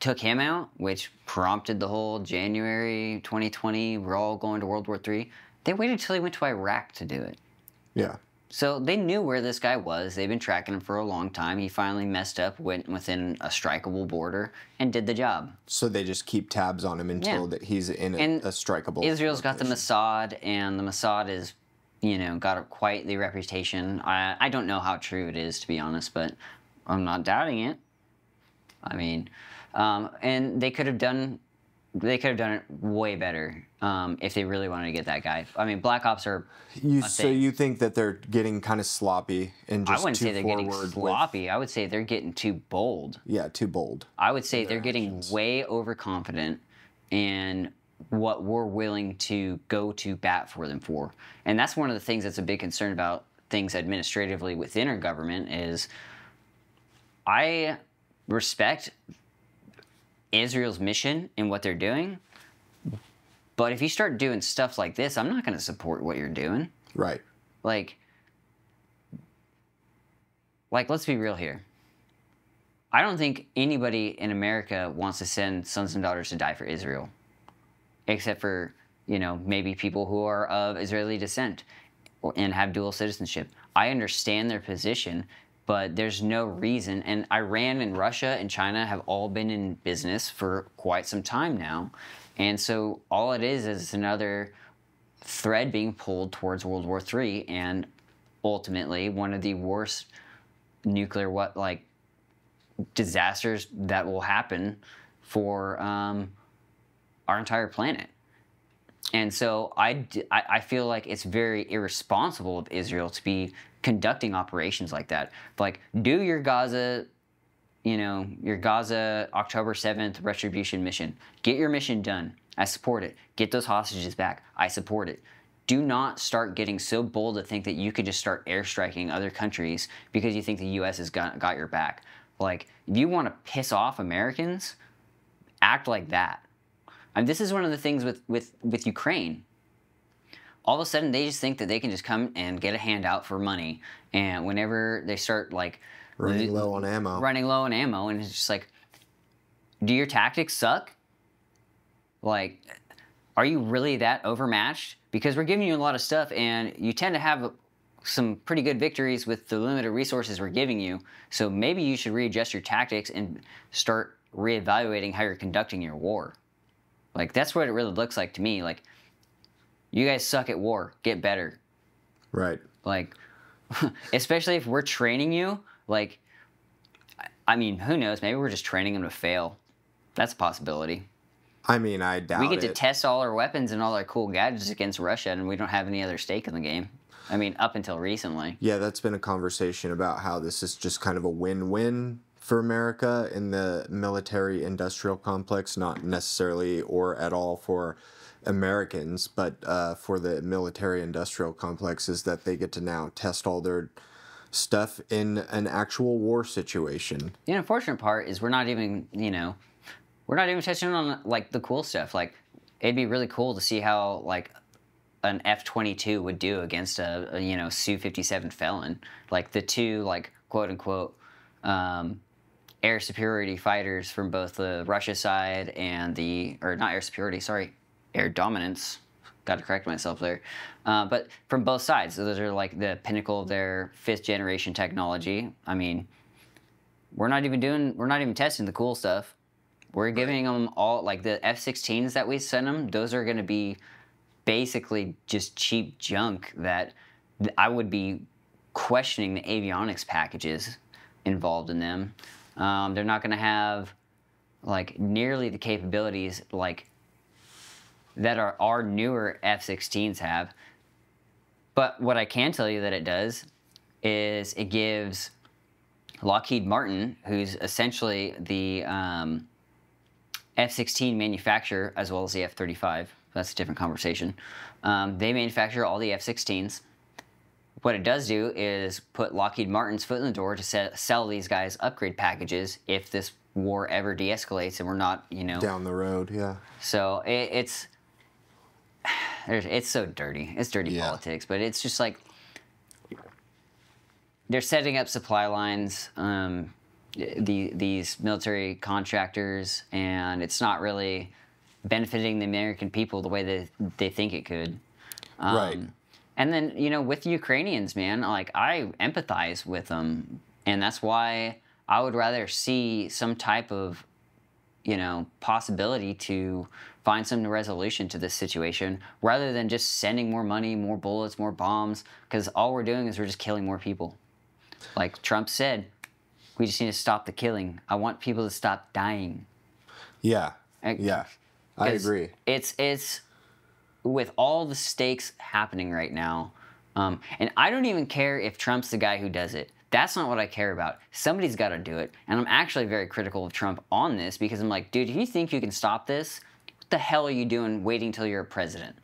took him out, which prompted the whole January 2020, we're all going to World War III, they waited till he went to Iraq to do it. Yeah. So they knew where this guy was. They've been tracking him for a long time. He finally messed up, went within a strikeable border, and did the job. So they just keep tabs on him until that he's in a strikeable Israel's location. got the Mossad, and the Mossad is, got quite the reputation. I don't know how true it is, to be honest, but I'm not doubting it. I mean, and they could have done it way better if they really wanted to get that guy. I mean, Black Ops are So you think that they're getting kind of sloppy and just I wouldn't too say they're getting forward sloppy. I would say they're getting too bold. Yeah, too bold. I would say they're getting way overconfident in what we're willing to go to bat for them for. And that's one of the things that's a big concern about things administratively within our government is I respect Israel's mission and what they're doing, but if you start doing stuff like this, I'm not going to support what you're doing. Right. Like, let's be real here. I don't think anybody in America wants to send sons and daughters to die for Israel, except for, maybe people who are of Israeli descent and have dual citizenship. I understand their position, but there's no reason, and Iran and Russia and China have all been in business for quite some time now, and so all it is another thread being pulled towards World War III, and ultimately one of the worst nuclear disasters that will happen for our entire planet. And so I feel like it's very irresponsible of Israel to be conducting operations like that. Like, do your Gaza, your Gaza October 7th retribution mission. Get your mission done. I support it. Get those hostages back. I support it. Do not start getting so bold to think that you could just start airstriking other countries because you think the U.S. has got your back. Like, if you want to piss off Americans, act like that. And this is one of the things with Ukraine. All of a sudden, they just think that they can just come and get a handout for money. And whenever they start, running low on ammo. And it's just like, do your tactics suck? Like, are you really that overmatched? Because we're giving you a lot of stuff, and you tend to have some pretty good victories with the limited resources we're giving you. So maybe you should readjust your tactics and start reevaluating how you're conducting your war. Like, that's what it really looks like to me. Like, you guys suck at war. Get better. Right. Like, especially if we're training you, like, I mean, who knows? Maybe we're just training them to fail. That's a possibility. I mean, I doubt it. We get to test all our weapons and all our cool gadgets against Russia, and we don't have any other stake in the game. I mean, up until recently. Yeah, that's been a conversation about how this is just kind of a win-win for America in the military-industrial complex, not necessarily or at all for Americans, but for the military-industrial complex, is that they get to now test all their stuff in an actual war situation. The unfortunate part is we're not even touching on like the cool stuff. Like, it'd be really cool to see how like an F-22 would do against a Su-57 felon. Like the two like quote unquote air superiority fighters from both the Russia side and not air superiority, sorry, air dominance. Got to correct myself there. But from both sides, so those are like the pinnacle of their 5th generation technology. I mean, we're not even testing the cool stuff. We're giving them all, like the F-16s that we send them, those are going to be basically just cheap junk that I would be questioning the avionics packages involved in them. They're not going to have like nearly the capabilities like that our newer F-16s have. But what I can tell you that it does is it gives Lockheed Martin, who's essentially the F-16 manufacturer, as well as the F-35. That's a different conversation. They manufacture all the F-16s. What it does do is put Lockheed Martin's foot in the door to sell these guys upgrade packages if this war ever de-escalates and we're not, down the road, yeah. So it's so dirty. It's dirty politics, but it's just like they're setting up supply lines, these military contractors, and it's not really benefiting the American people the way that they think it could. Right. And then, with Ukrainians, man, like, I empathize with them. And that's why I would rather see some type of, possibility to find some resolution to this situation rather than just sending more money, more bullets, more bombs. Because all we're doing is we're just killing more people. Like Trump said, we just need to stop the killing. I want people to stop dying. Yeah. Yeah. I agree. It's with all the stakes happening right now, and I don't even care if Trump's the guy who does it. That's not what I care about. Somebody's got to do it, and I'm actually very critical of Trump on this because I'm like, dude, if you think you can stop this, what the hell are you doing waiting till you're a president?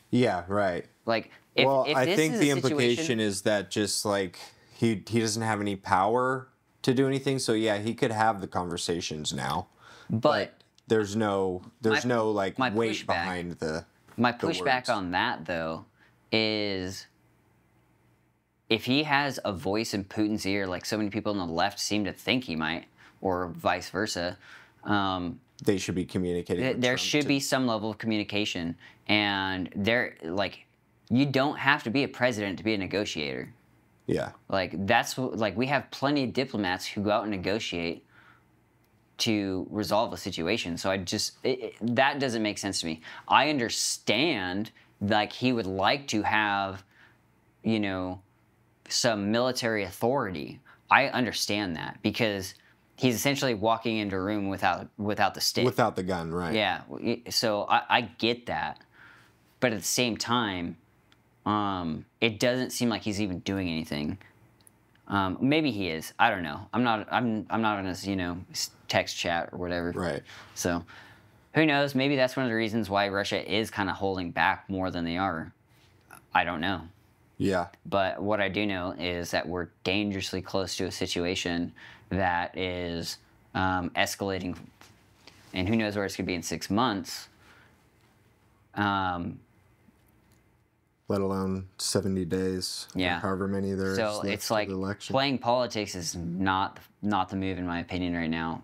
Yeah, right. Like, if I this think is the a implication is that just like he doesn't have any power to do anything, so yeah, he could have the conversations now, but there's no like weight pushback, behind the pushback words. on that though is if he has a voice in Putin's ear, like so many people on the left seem to think he might, or vice versa, they should be communicating. There should be some level of communication, and you don't have to be a president to be a negotiator. Yeah, we have plenty of diplomats who go out and negotiate to resolve a situation. So that doesn't make sense to me. I understand like he would like to have, some military authority. I understand that because he's essentially walking into a room without the stick. Without the gun, right. Yeah. So I get that. But at the same time, it doesn't seem like he's even doing anything. Maybe he is. I don't know. I'm not on his, text chat or whatever. Right. So, who knows? Maybe that's one of the reasons why Russia is kind of holding back more than they are. I don't know. Yeah. But what I do know is that we're dangerously close to a situation that is escalating, and who knows where it's going to be in 6 months. Let alone 70 days. Yeah. However many there is. So it's like playing politics is not the move in my opinion right now.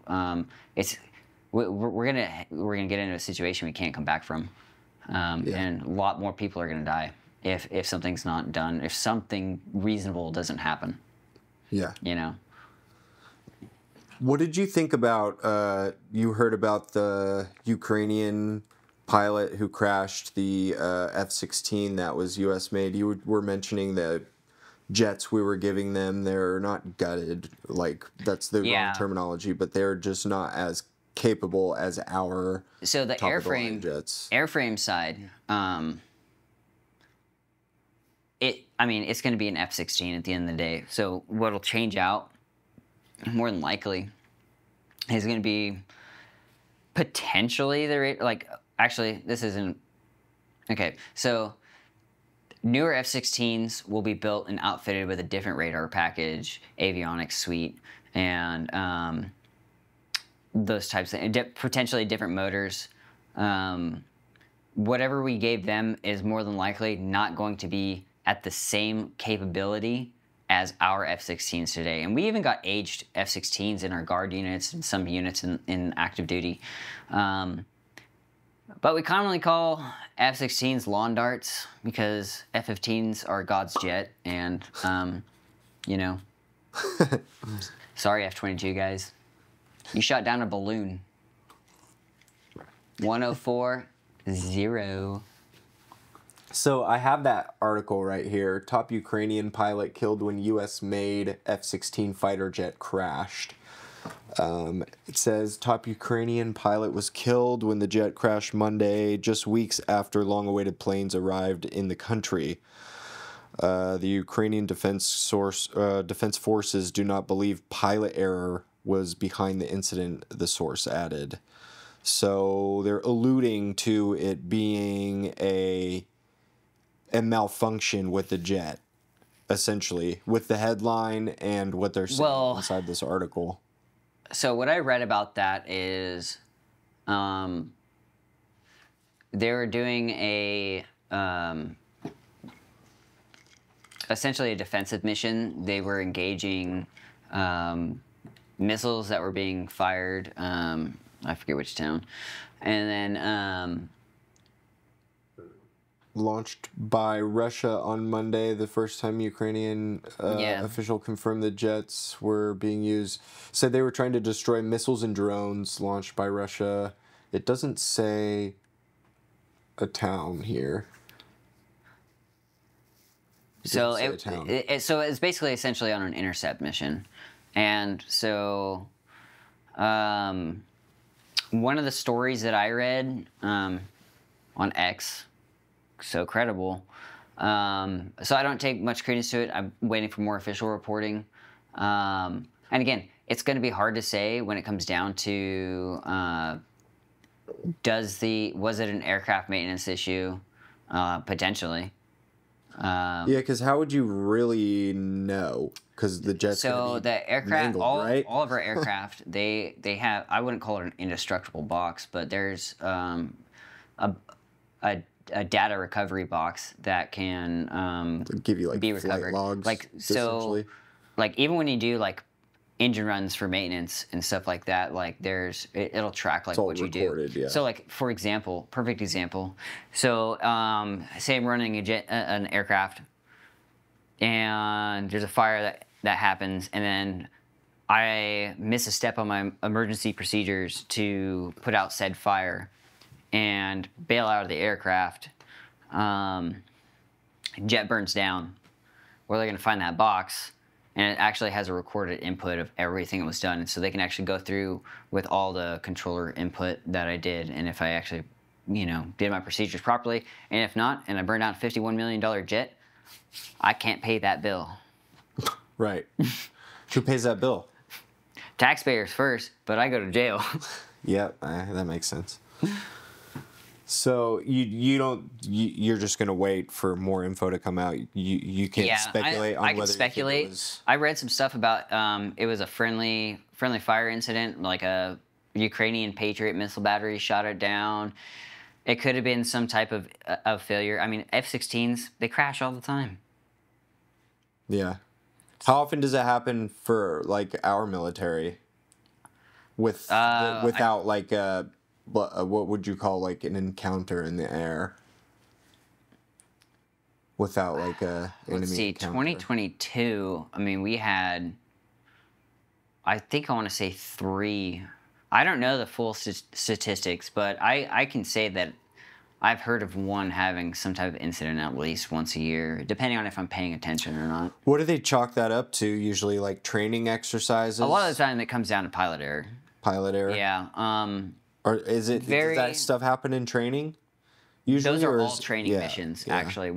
We're gonna get into a situation we can't come back from, and a lot more people are gonna die if something's not done. If something reasonable doesn't happen. Yeah. What did you think about? You heard about the Ukrainian pilot who crashed the F-16 that was U.S. made. You were mentioning the jets we were giving them. They're not gutted, like that's the wrong terminology, but they're just not as capable as our so the airframe jets. Airframe side. It's going to be an F-16 at the end of the day. So what'll change out, more than likely, is going to be potentially the rate. Like, actually, this isn't okay. So newer F-16s will be built and outfitted with a different radar package, avionics suite, and those types of potentially different motors. Whatever we gave them is more than likely not going to be at the same capability as our F-16s today. And we even got aged F-16s in our guard units and some units in active duty. But we commonly call F-16s lawn darts because F-15s are God's jet. And, you know, sorry, F-22 guys. You shot down a balloon. 104-0. So I have that article right here. Top Ukrainian pilot killed when U.S.-made F-16 fighter jet crashed. It says top Ukrainian pilot was killed when the jet crashed Monday, just weeks after long-awaited planes arrived in the country. The Ukrainian Defense Forces do not believe pilot error was behind the incident, the source added. So they're alluding to it being a malfunction with the jet, essentially, with the headline and what they're saying inside this article. So what I read about that is they were doing essentially a defensive mission. They were engaging missiles that were being fired. I forget which town. And then launched by Russia on Monday, the first time Ukrainian official confirmed the jets were being used. Said they were trying to destroy missiles and drones launched by Russia. It doesn't say a town here. So it's basically essentially on an intercept mission. And so one of the stories that I read on X, so credible, so I don't take much credence to it. I'm waiting for more official reporting. And again, it's going to be hard to say when it comes down to was it an aircraft maintenance issue? Potentially. Yeah, because how would you really know? Because the jet's the aircraft, mangled, right? all of our aircraft, they have, I wouldn't call it an indestructible box, but there's a data recovery box that can give you like be flight recovered. logs, Like even when you do like engine runs for maintenance and stuff like that, like it'll track like what you do. Yeah. So like for example, perfect example. So say I'm running an aircraft, and there's a fire that happens, and then I miss a step on my emergency procedures to put out said fire, and bail out of the aircraft. Jet burns down. Where are they going to find that box? And it actually has a recorded input of everything that was done. And so they can actually go through with all the controller input that I did. And if I actually, did my procedures properly. And if not, and I burned out a $51 million jet, I can't pay that bill. Right. Who pays that bill? Taxpayers first, but I go to jail. Yeah, that makes sense. So you're just gonna wait for more info to come out. You can't speculate on whether. I can speculate. I read some stuff about it was a friendly fire incident, like a Ukrainian Patriot missile battery shot it down. It could have been some type of failure. I mean, F-16s, they crash all the time. Yeah. How often does it happen for like our military? Without what would you call like an encounter in the air? Without like a enemy Let's see, encounter. 2022, I mean, we had, I think I want to say 3. I don't know the full statistics, but I can say that I've heard of one having some type of incident at least once a year, depending on if I'm paying attention or not. What do they chalk that up to? Usually like training exercises? A lot of the time it comes down to pilot error. Pilot error? Yeah. Or does that stuff happen in training? Usually, those are all training missions, actually.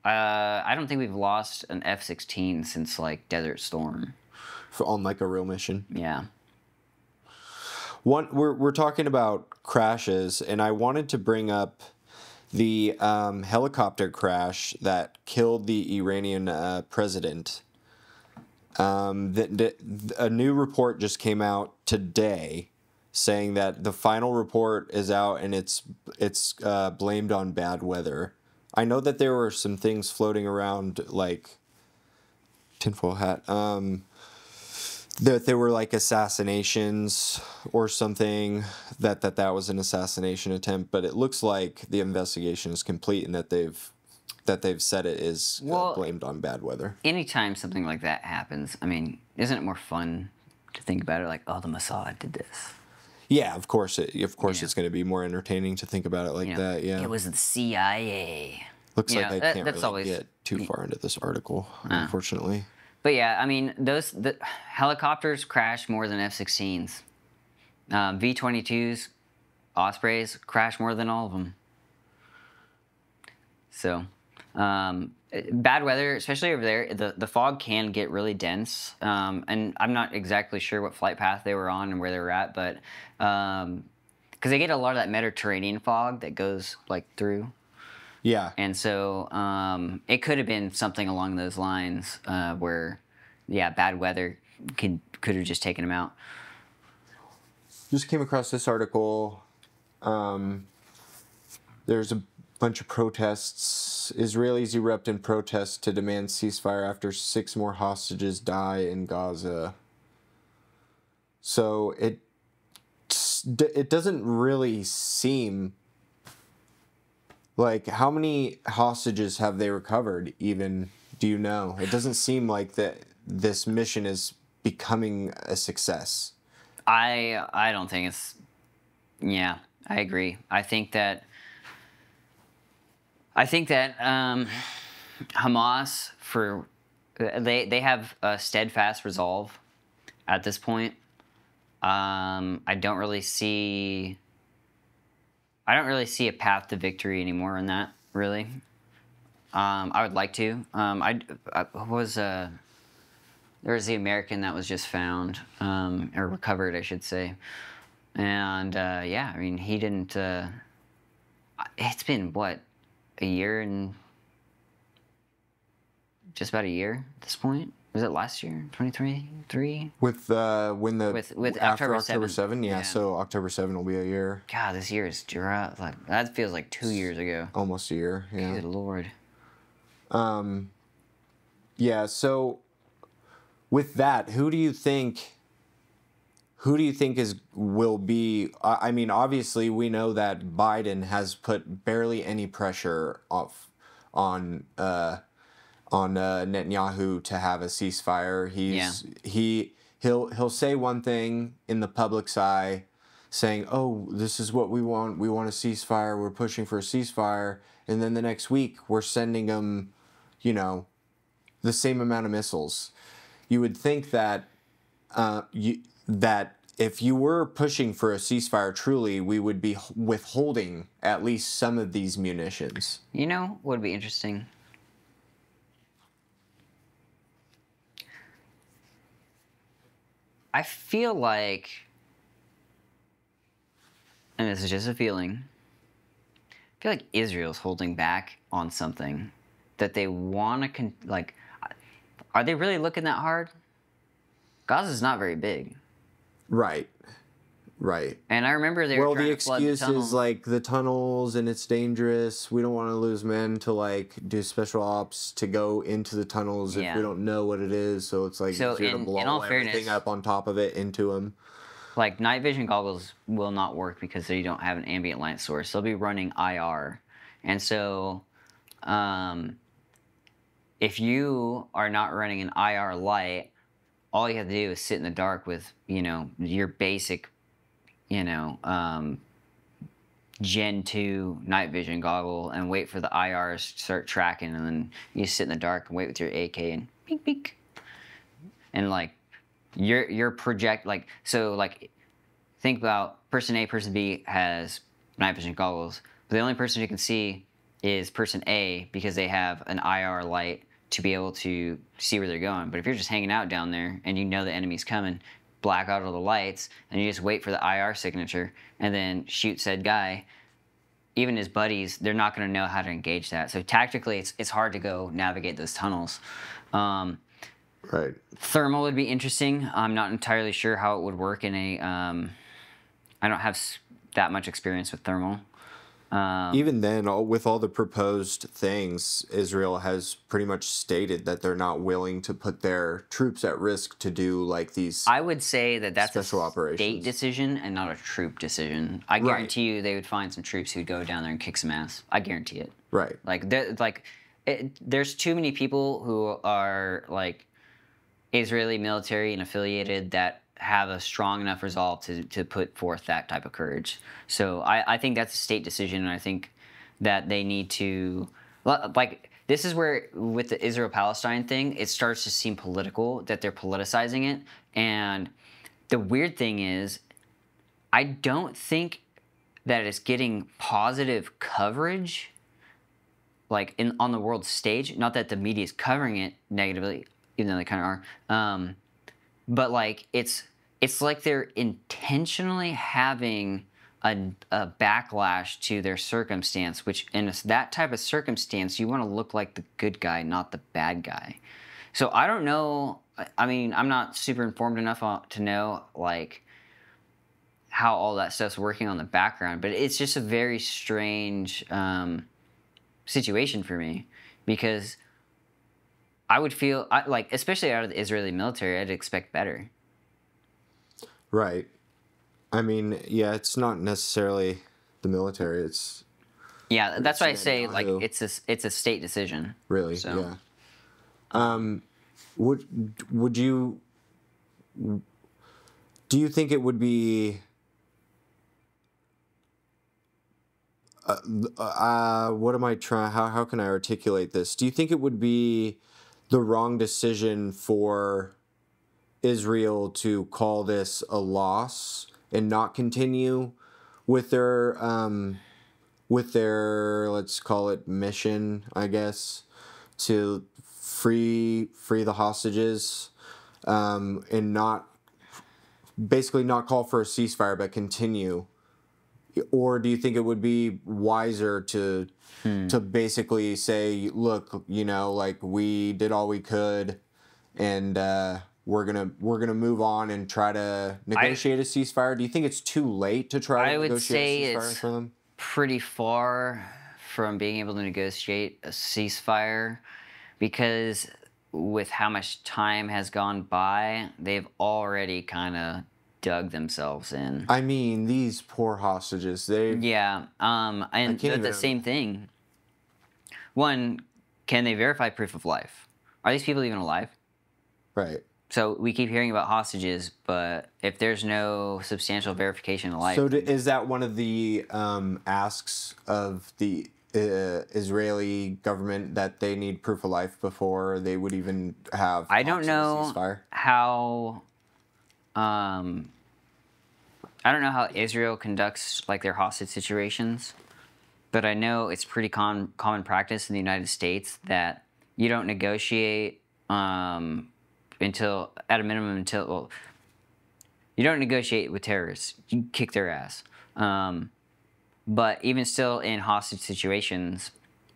I don't think we've lost an F-16 since like Desert Storm. On like a real mission? Yeah. We're talking about crashes, and I wanted to bring up the helicopter crash that killed the Iranian president. A new report just came out today saying that the final report is out and it's blamed on bad weather. I know that there were some things floating around, like tinfoil hat, that there were like assassinations or something, that was an assassination attempt, but it looks like the investigation is complete and that they've said it is blamed on bad weather. Anytime something like that happens, I mean, isn't it more fun to think about it like, oh, the Mossad did this? Yeah, of course. It's going to be more entertaining to think about it like that. Yeah, it was the CIA. Looks like I can't really get too far into this article, unfortunately. But yeah, I mean, the helicopters crash more than F-16s. V-22s, Ospreys crash more than all of them. So, bad weather, especially over there, the fog can get really dense. And I'm not exactly sure what flight path they were on and where they were at, but because they get a lot of that Mediterranean fog that goes like through. Yeah. And so it could have been something along those lines where, yeah, bad weather could have just taken them out. Just came across this article. There's a bunch of protests. Israelis erupt in protest to demand ceasefire after 6 more hostages die in Gaza. So it doesn't really seem like, how many hostages have they recovered even, do you know? It doesn't seem like that this mission is becoming a success. I don't think it's, yeah, I agree. I think that Hamas, they have a steadfast resolve at this point. I don't really see a path to victory anymore in that, really. I would like to. There was the American that was just found, or recovered, I should say. And yeah, I mean, he didn't. It's been what, a year and just about a year at this point. Was it last year, 2023? With when the with after October October 7, yeah. So October 7 will be a year. God, this year is like that feels like 2 years ago. Almost a year. Yeah. Good Lord. Yeah. So with that, who do you think will be? I mean, obviously, we know that Biden has put barely any pressure on Netanyahu to have a ceasefire. He'll say one thing in the public's eye, saying, "Oh, this is what we want. We want a ceasefire. We're pushing for a ceasefire." And then the next week, we're sending him, the same amount of missiles. You would think that that if you were pushing for a ceasefire truly, we would be withholding at least some of these munitions. You know what would be interesting? I feel like, and this is just a feeling, I feel like Israel's holding back on something that they want to, are they really looking that hard? Gaza's not very big. Right. And I remember they were trying the to flood the excuse tunnel. is like the tunnels and it's dangerous. We don't want to lose men to like do special ops to go into the tunnels if we don't know what it is. So it's like So easier to blow in all everything fairness, up on top of it into them. Like night vision goggles will not work because they don't have an ambient light source. They'll be running IR, and so if you are not running an IR light, all you have to do is sit in the dark with your basic Gen 2 night vision goggle and wait for the IRs to start tracking, and then you sit in the dark and wait with your AK and peek peek. And like your project think about person A, person B has night vision goggles, but the only person who can see is person A because they have an IR light to be able to see where they're going. But if you're just hanging out down there and you know the enemy's coming, black out all the lights, and you just wait for the IR signature and then shoot said guy, even his buddies, they're not going to know how to engage that. So tactically, it's hard to go navigate those tunnels. Right. Thermal would be interesting. I'm not entirely sure how it would work in a. I don't have that much experience with thermal. Even then, with all the proposed things, Israel has pretty much stated that they're not willing to put their troops at risk to do like these. I would say that that's special a operations state decision and not a troop decision. I guarantee you they would find some troops who'd go down there and kick some ass. I guarantee it. Right. There's too many people who are like Israeli military and affiliated that have a strong enough resolve to put forth that type of courage. So I think that's a state decision, and I think that they need to, like, this is where, with the Israel-Palestine thing, it starts to seem political, that they're politicizing it. And the weird thing is, I don't think that it's getting positive coverage, like, on the world stage. Not that the media is covering it negatively, even though they kind of are. But, like, it's like they're intentionally having a backlash to their circumstance, which in that type of circumstance, you want to look like the good guy, not the bad guy. So I don't know. I mean, I'm not super informed enough to know, like, how all that stuff's working on the background, but it's just a very strange situation for me, because I would feel, like, especially out of the Israeli military, I'd expect better. Right. I mean, yeah, it's not necessarily the military. It's that's why I say, like, Netanyahu. it's a state decision. Really, So. yeah. Would you? Do you think it would be? What am I trying? How can I articulate this? Do you think it would be the wrong decision for Israel to call this a loss and not continue with their let's call it mission, I guess, to free the hostages, and not basically not call for a ceasefire but continue? Or do you think it would be wiser to basically say, look, like, we did all we could, and we're gonna move on and try to negotiate a ceasefire? Do you think it's too late to try to negotiate a ceasefire for them? Pretty far from being able to negotiate a ceasefire, because with how much time has gone by, they've already kind of dug themselves in. I mean, these poor hostages. And the same thing. One, can they verify proof of life? Are these people even alive? Right. So we keep hearing about hostages, but if there's no substantial verification of life... So is that one of the asks of the Israeli government, that they need proof of life before they would even have I don't know ceasefire? how... I don't know how Israel conducts, like, their hostage situations, but I know it's pretty common practice in the United States that you don't negotiate until you don't negotiate with terrorists. You kick their ass. But even still, in hostage situations,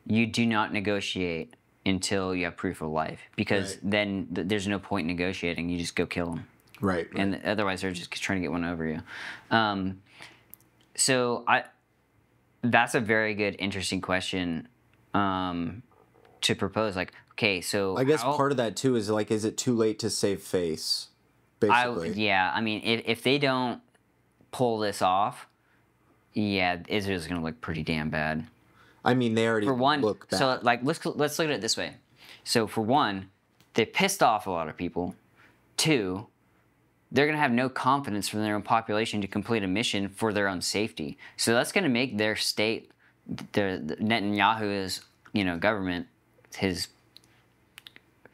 you do not negotiate until you have proof of life, because then there's no point in negotiating. You just go kill them. Right. And otherwise, they're just trying to get one over you. That's a very good, interesting question to propose. Like, okay, so I guess part of that too is, like, is it too late to save face? Basically. I mean, if they don't pull this off, Israel's gonna look pretty damn bad. I mean, they already look bad. So, like, let's look at it this way. So, for one, they pissed off a lot of people. Two, they're going to have no confidence from their own population to complete a mission for their own safety. So that's going to make their state, the Netanyahu's, government, his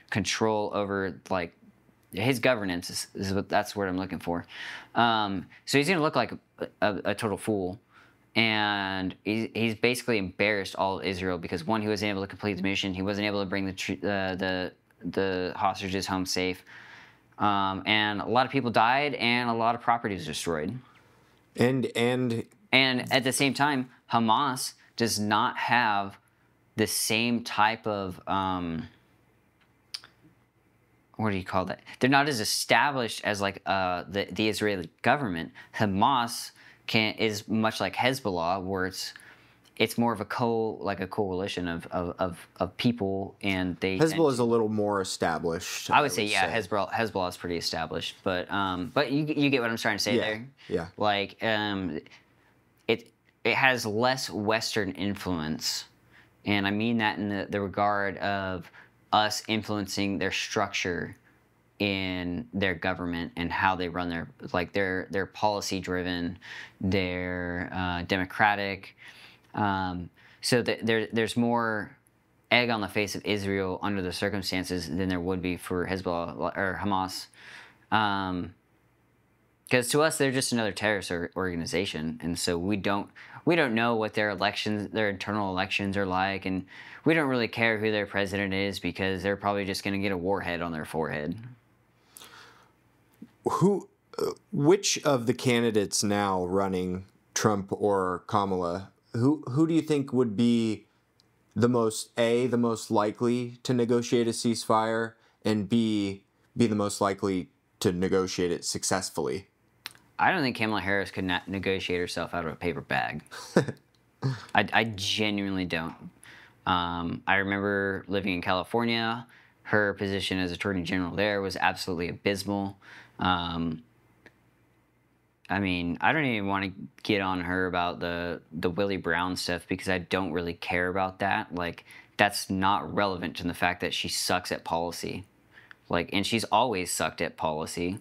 control over, like, his governance that's what I'm looking for. So he's going to look like a total fool. And he's basically embarrassed all of Israel because, one, he wasn't able to complete the mission. He wasn't able to bring the hostages home safe. And a lot of people died, and a lot of property was destroyed. And at the same time, Hamas does not have the same type of what do you call that? They're not as established as like the Israeli government. Hamas is much like Hezbollah, where it's more of a coalition of people, and they Hezbollah is a little more established. I would say, yeah, Hezbollah is pretty established, but you get what I'm trying to say there. Yeah. Like it has less Western influence, and I mean that in the regard of us influencing their structure in their government and how they run their policy driven, they're democratic. So there's more egg on the face of Israel under the circumstances than there would be for Hezbollah or Hamas. Because to us, they're just another terrorist organization, and so we don't know what their internal elections are like, and we don't really care who their president is because they're probably just going to get a warhead on their forehead. Which of the candidates now running, Trump or Kamala, who do you think would be the most likely to negotiate a ceasefire, and B, be the most likely to negotiate it successfully? I don't think Kamala Harris could not negotiate herself out of a paper bag. I genuinely don't. I remember living in California. Her position as Attorney General there was absolutely abysmal. I mean, I don't even want to get on her about the Willie Brown stuff because I don't really care about that. Like, that's not relevant to the fact that she sucks at policy. Like, and she's always sucked at policy.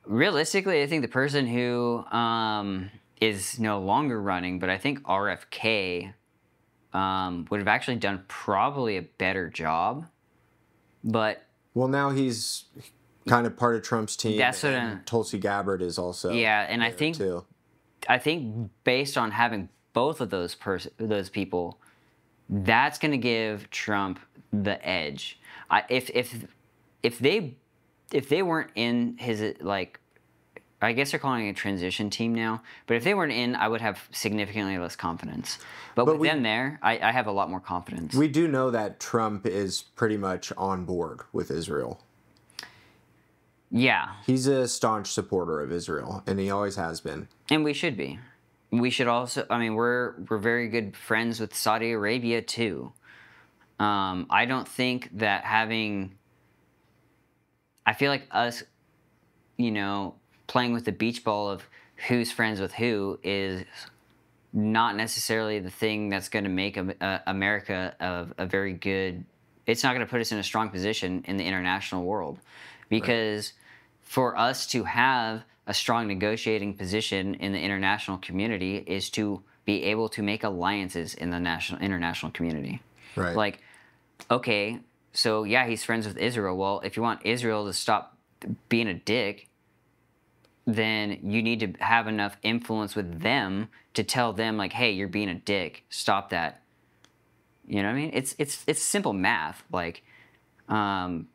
Realistically, I think the person who is no longer running, but I think RFK would have actually done probably a better job. But well, now he's kind of part of Trump's team. That's what and Tulsi Gabbard is also. Yeah, and I think based on having both of those people, that's going to give Trump the edge. If they weren't in his, like, I guess they're calling it a transition team now, but if they weren't in, I would have significantly less confidence. But with them there, I have a lot more confidence. We do know that Trump is pretty much on board with Israel. Yeah. He's a staunch supporter of Israel, and he always has been. And we should be. We should also, I mean, we're very good friends with Saudi Arabia, too. I don't think that I feel like us, playing with the beach ball of who's friends with who is not necessarily the thing that's going to make America a very good. It's not going to put us in a strong position in the international world, because for us to have a strong negotiating position in the international community is to be able to make alliances in the international community. Right. Like, okay, so yeah, he's friends with Israel. Well, if you want Israel to stop being a dick, then you need to have enough influence with them to tell them, like, hey, you're being a dick. Stop that. You know what I mean? It's simple math. Like, the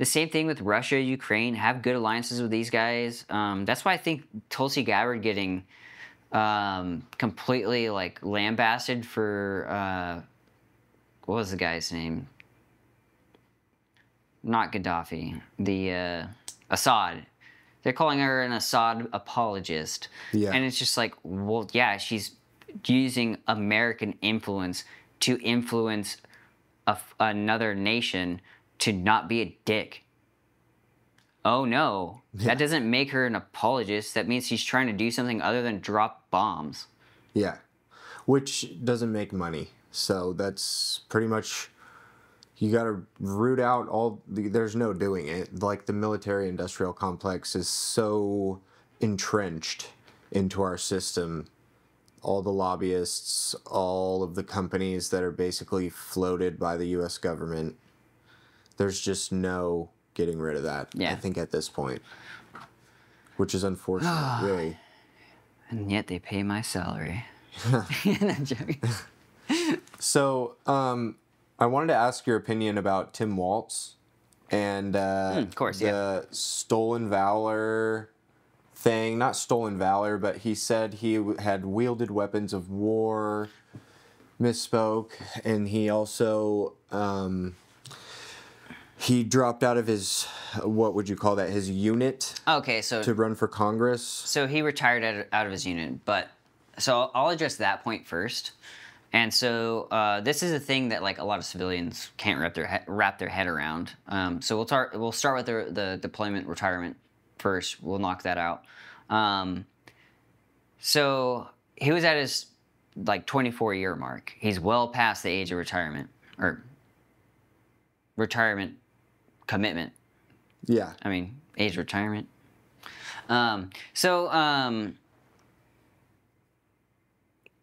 same thing with Russia, Ukraine. Have good alliances with these guys. That's why I think Tulsi Gabbard getting completely, like, lambasted for what was the guy's name? Not Gaddafi. The Assad. They're calling her an Assad apologist. Yeah. And it's just like, well, yeah, she's using American influence to influence another nation to not be a dick. Oh, no. Yeah. That doesn't make her an apologist. That means she's trying to do something other than drop bombs. Yeah. Which doesn't make money. So that's pretty much... You got to root out there's no doing it. Like, the military-industrial complex is so entrenched into our system. All the lobbyists, all of the companies that are basically floated by the U.S. government. There's just no getting rid of that, I think, at this point. Which is unfortunate, really. And yet they pay my salary. I'm joking. So, I wanted to ask your opinion about Tim Walz and of course, the stolen valor thing, not stolen valor, but he said he had wielded weapons of war, misspoke, and he also he dropped out of his, what would you call that, his unit Okay, so to run for Congress. so he retired out of his unit, but so I'll address that point first. And so this is a thing that like a lot of civilians can't wrap their head around. So we'll start with the deployment retirement first. We'll knock that out. So he was at his like 24-year mark. He's well past the age of retirement or retirement commitment. Yeah. I mean, age of retirement.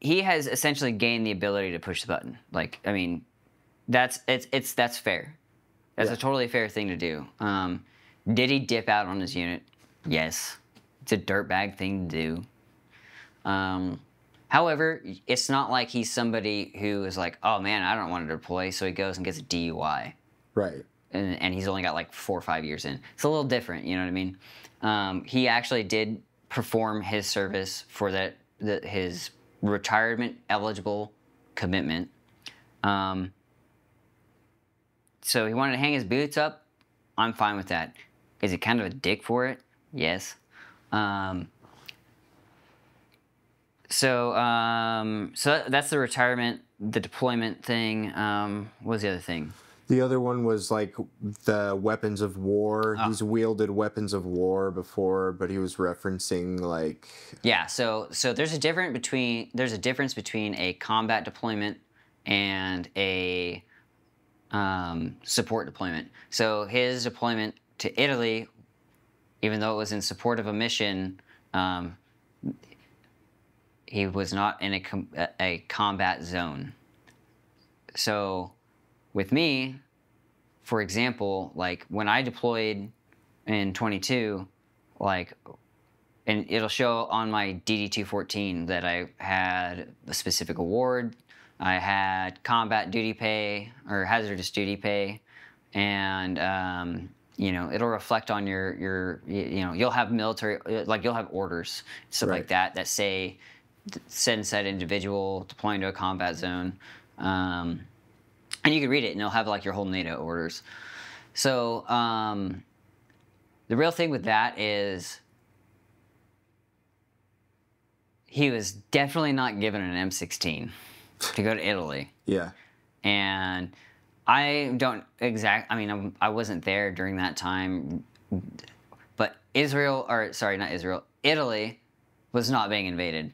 He has essentially gained the ability to push the button. Like, I mean, that's fair. That's Yeah. a totally fair thing to do. Did he dip out on his unit? Yes. It's a dirtbag thing to do. However, it's not like he's somebody who is like, oh man, I don't want to deploy, so he goes and gets a DUI. Right. And he's only got like 4 or 5 years in. It's a little different, you know what I mean? He actually did perform his service for his retirement eligible commitment. So he wanted to hang his boots up. I'm fine with that. Is he kind of a dick for it? Yes. So that's the retirement, the deployment thing. What was the other thing? The other one was like the weapons of war. He's wielded weapons of war before, but he was referencing like... Yeah, so there's a difference between a combat deployment and a support deployment. So his deployment to Italy, even though it was in support of a mission, he was not in a combat zone. So with me, for example, like when I deployed in 22, like, and it'll show on my DD-214 that I had a specific award, I had combat duty pay or hazardous duty pay, and you know, it'll reflect on your you know, you'll have military, like you'll have orders, stuff like that say said individual deploying to a combat zone. And you can read it, and it'll have like your whole NATO orders. So the real thing with that is he was definitely not given an M16 to go to Italy. Yeah. And I don't I mean, I wasn't there during that time, but Italy was not being invaded.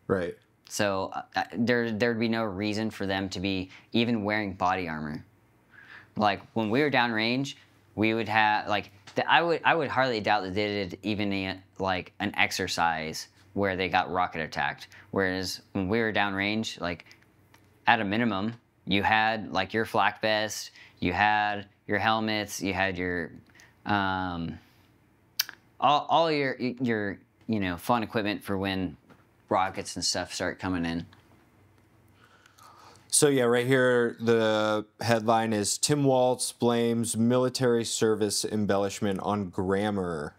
Right. So there'd be no reason for them to be even wearing body armor. Like when we were downrange, we would have like I would hardly doubt that they did even like an exercise where they got rocket attacked. Whereas when we were downrange, like at a minimum, you had like your flak vest, you had your helmets, you had your all your you know, fun equipment for when rockets and stuff start coming in. So yeah, right here, the headline is Tim Waltz blames military service embellishment on grammar.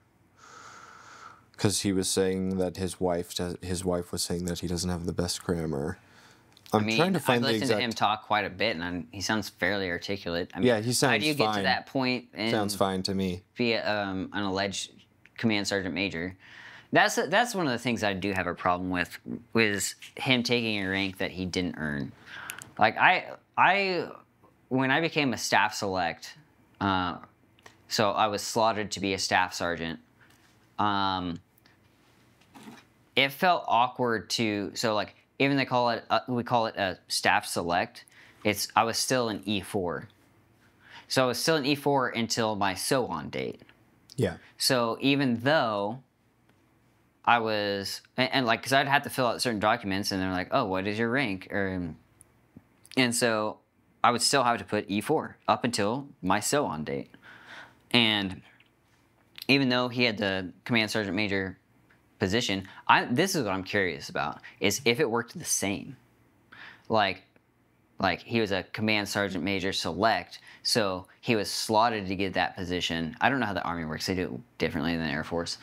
Because he was saying that his wife was saying that he doesn't have the best grammar. I'm trying to find the exact... I've listened to him talk quite a bit, and he sounds fairly articulate. I mean, yeah, he sounds fine. How do you get to that point? Sounds fine to me. Be an alleged command sergeant major. That's one of the things I do have a problem with, was him taking a rank that he didn't earn. Like when I became a staff select, so I was slotted to be a staff sergeant. It felt awkward so like even we call it a staff select. I was still an E4. So I was still an E4 until my SO-on date. Yeah. So even though I was, and like, because I'd have to fill out certain documents, and they're like, oh, what is your rank? And so I would still have to put E4 up until my SO-on date. And even though he had the command sergeant major position, this is what I'm curious about, is if it worked the same. Like he was a command sergeant major select, so he was slotted to get that position. I don't know how the Army works. They do it differently than the Air Force.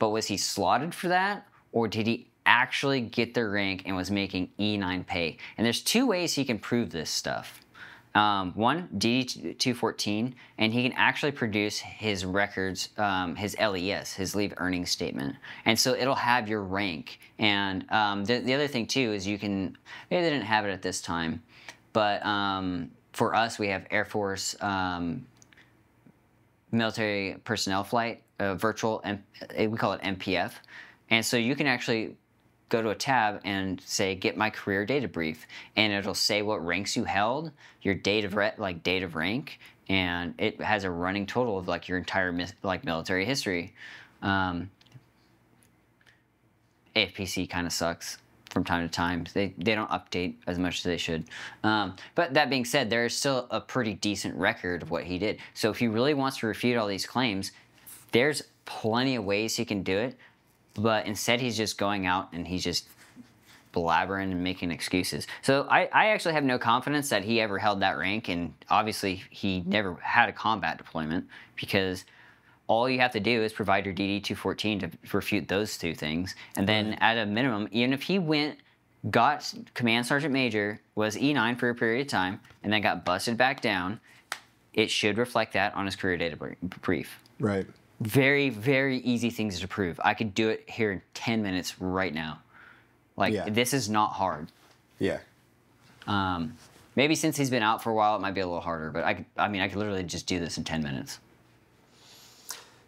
but was he slotted for that, or did he actually get the rank and was making E9 pay? And there's two ways he can prove this stuff. One, DD-214, and he can actually produce his records, his LES, his leave earnings statement. And so it'll have your rank. And the other thing too is you can, maybe they didn't have it at this time, but for us we have Air Force military personnel flight, virtual, we call it MPF. And so you can actually go to a tab and say, get my career data brief, and it'll say what ranks you held, your date of rank, and it has a running total of like your entire military history. AFPC kind of sucks from time to time. They don't update as much as they should. But that being said, there is still a pretty decent record of what he did. So if he really wants to refute all these claims, there's plenty of ways he can do it. But instead, he's just going out and he's just blabbering and making excuses. So I actually have no confidence that he ever held that rank, and obviously he never had a combat deployment, because all you have to do is provide your DD-214 to refute those two things. And then at a minimum, even if he got Command Sergeant Major, was E9 for a period of time, and then got busted back down, it should reflect that on his career data brief. Right. Very, very easy things to prove. I could do it here in 10 minutes right now. This is not hard. Yeah. Maybe since he's been out for a while, it might be a little harder, but I could literally just do this in 10 minutes.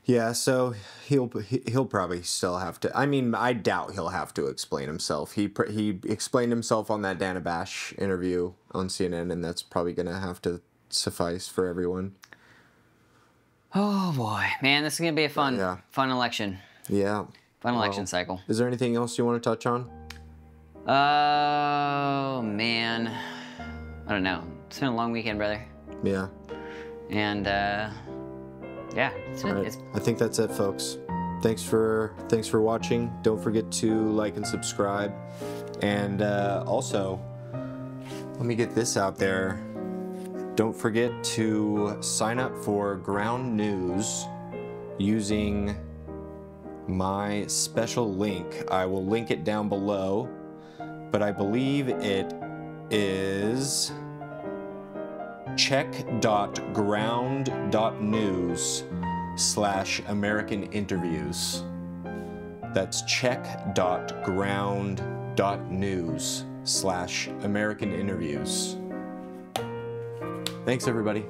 Yeah, so he'll probably still have to. I mean, I doubt he'll have to explain himself. He explained himself on that Dana Bash interview on CNN, and that's probably gonna have to suffice for everyone. Oh boy, man, this is gonna be a fun election. Yeah. Fun election cycle. Is there anything else you want to touch on? Oh man, I don't know. It's been a long weekend, brother. Yeah. And yeah, I think that's it, folks. Thanks for watching. Don't forget to like and subscribe. And also, let me get this out there. Don't forget to sign up for Ground News using my special link. I will link it down below, but I believe it is check.ground.news/americaninterviews. That's check.ground.news/americaninterviews. Thanks, everybody.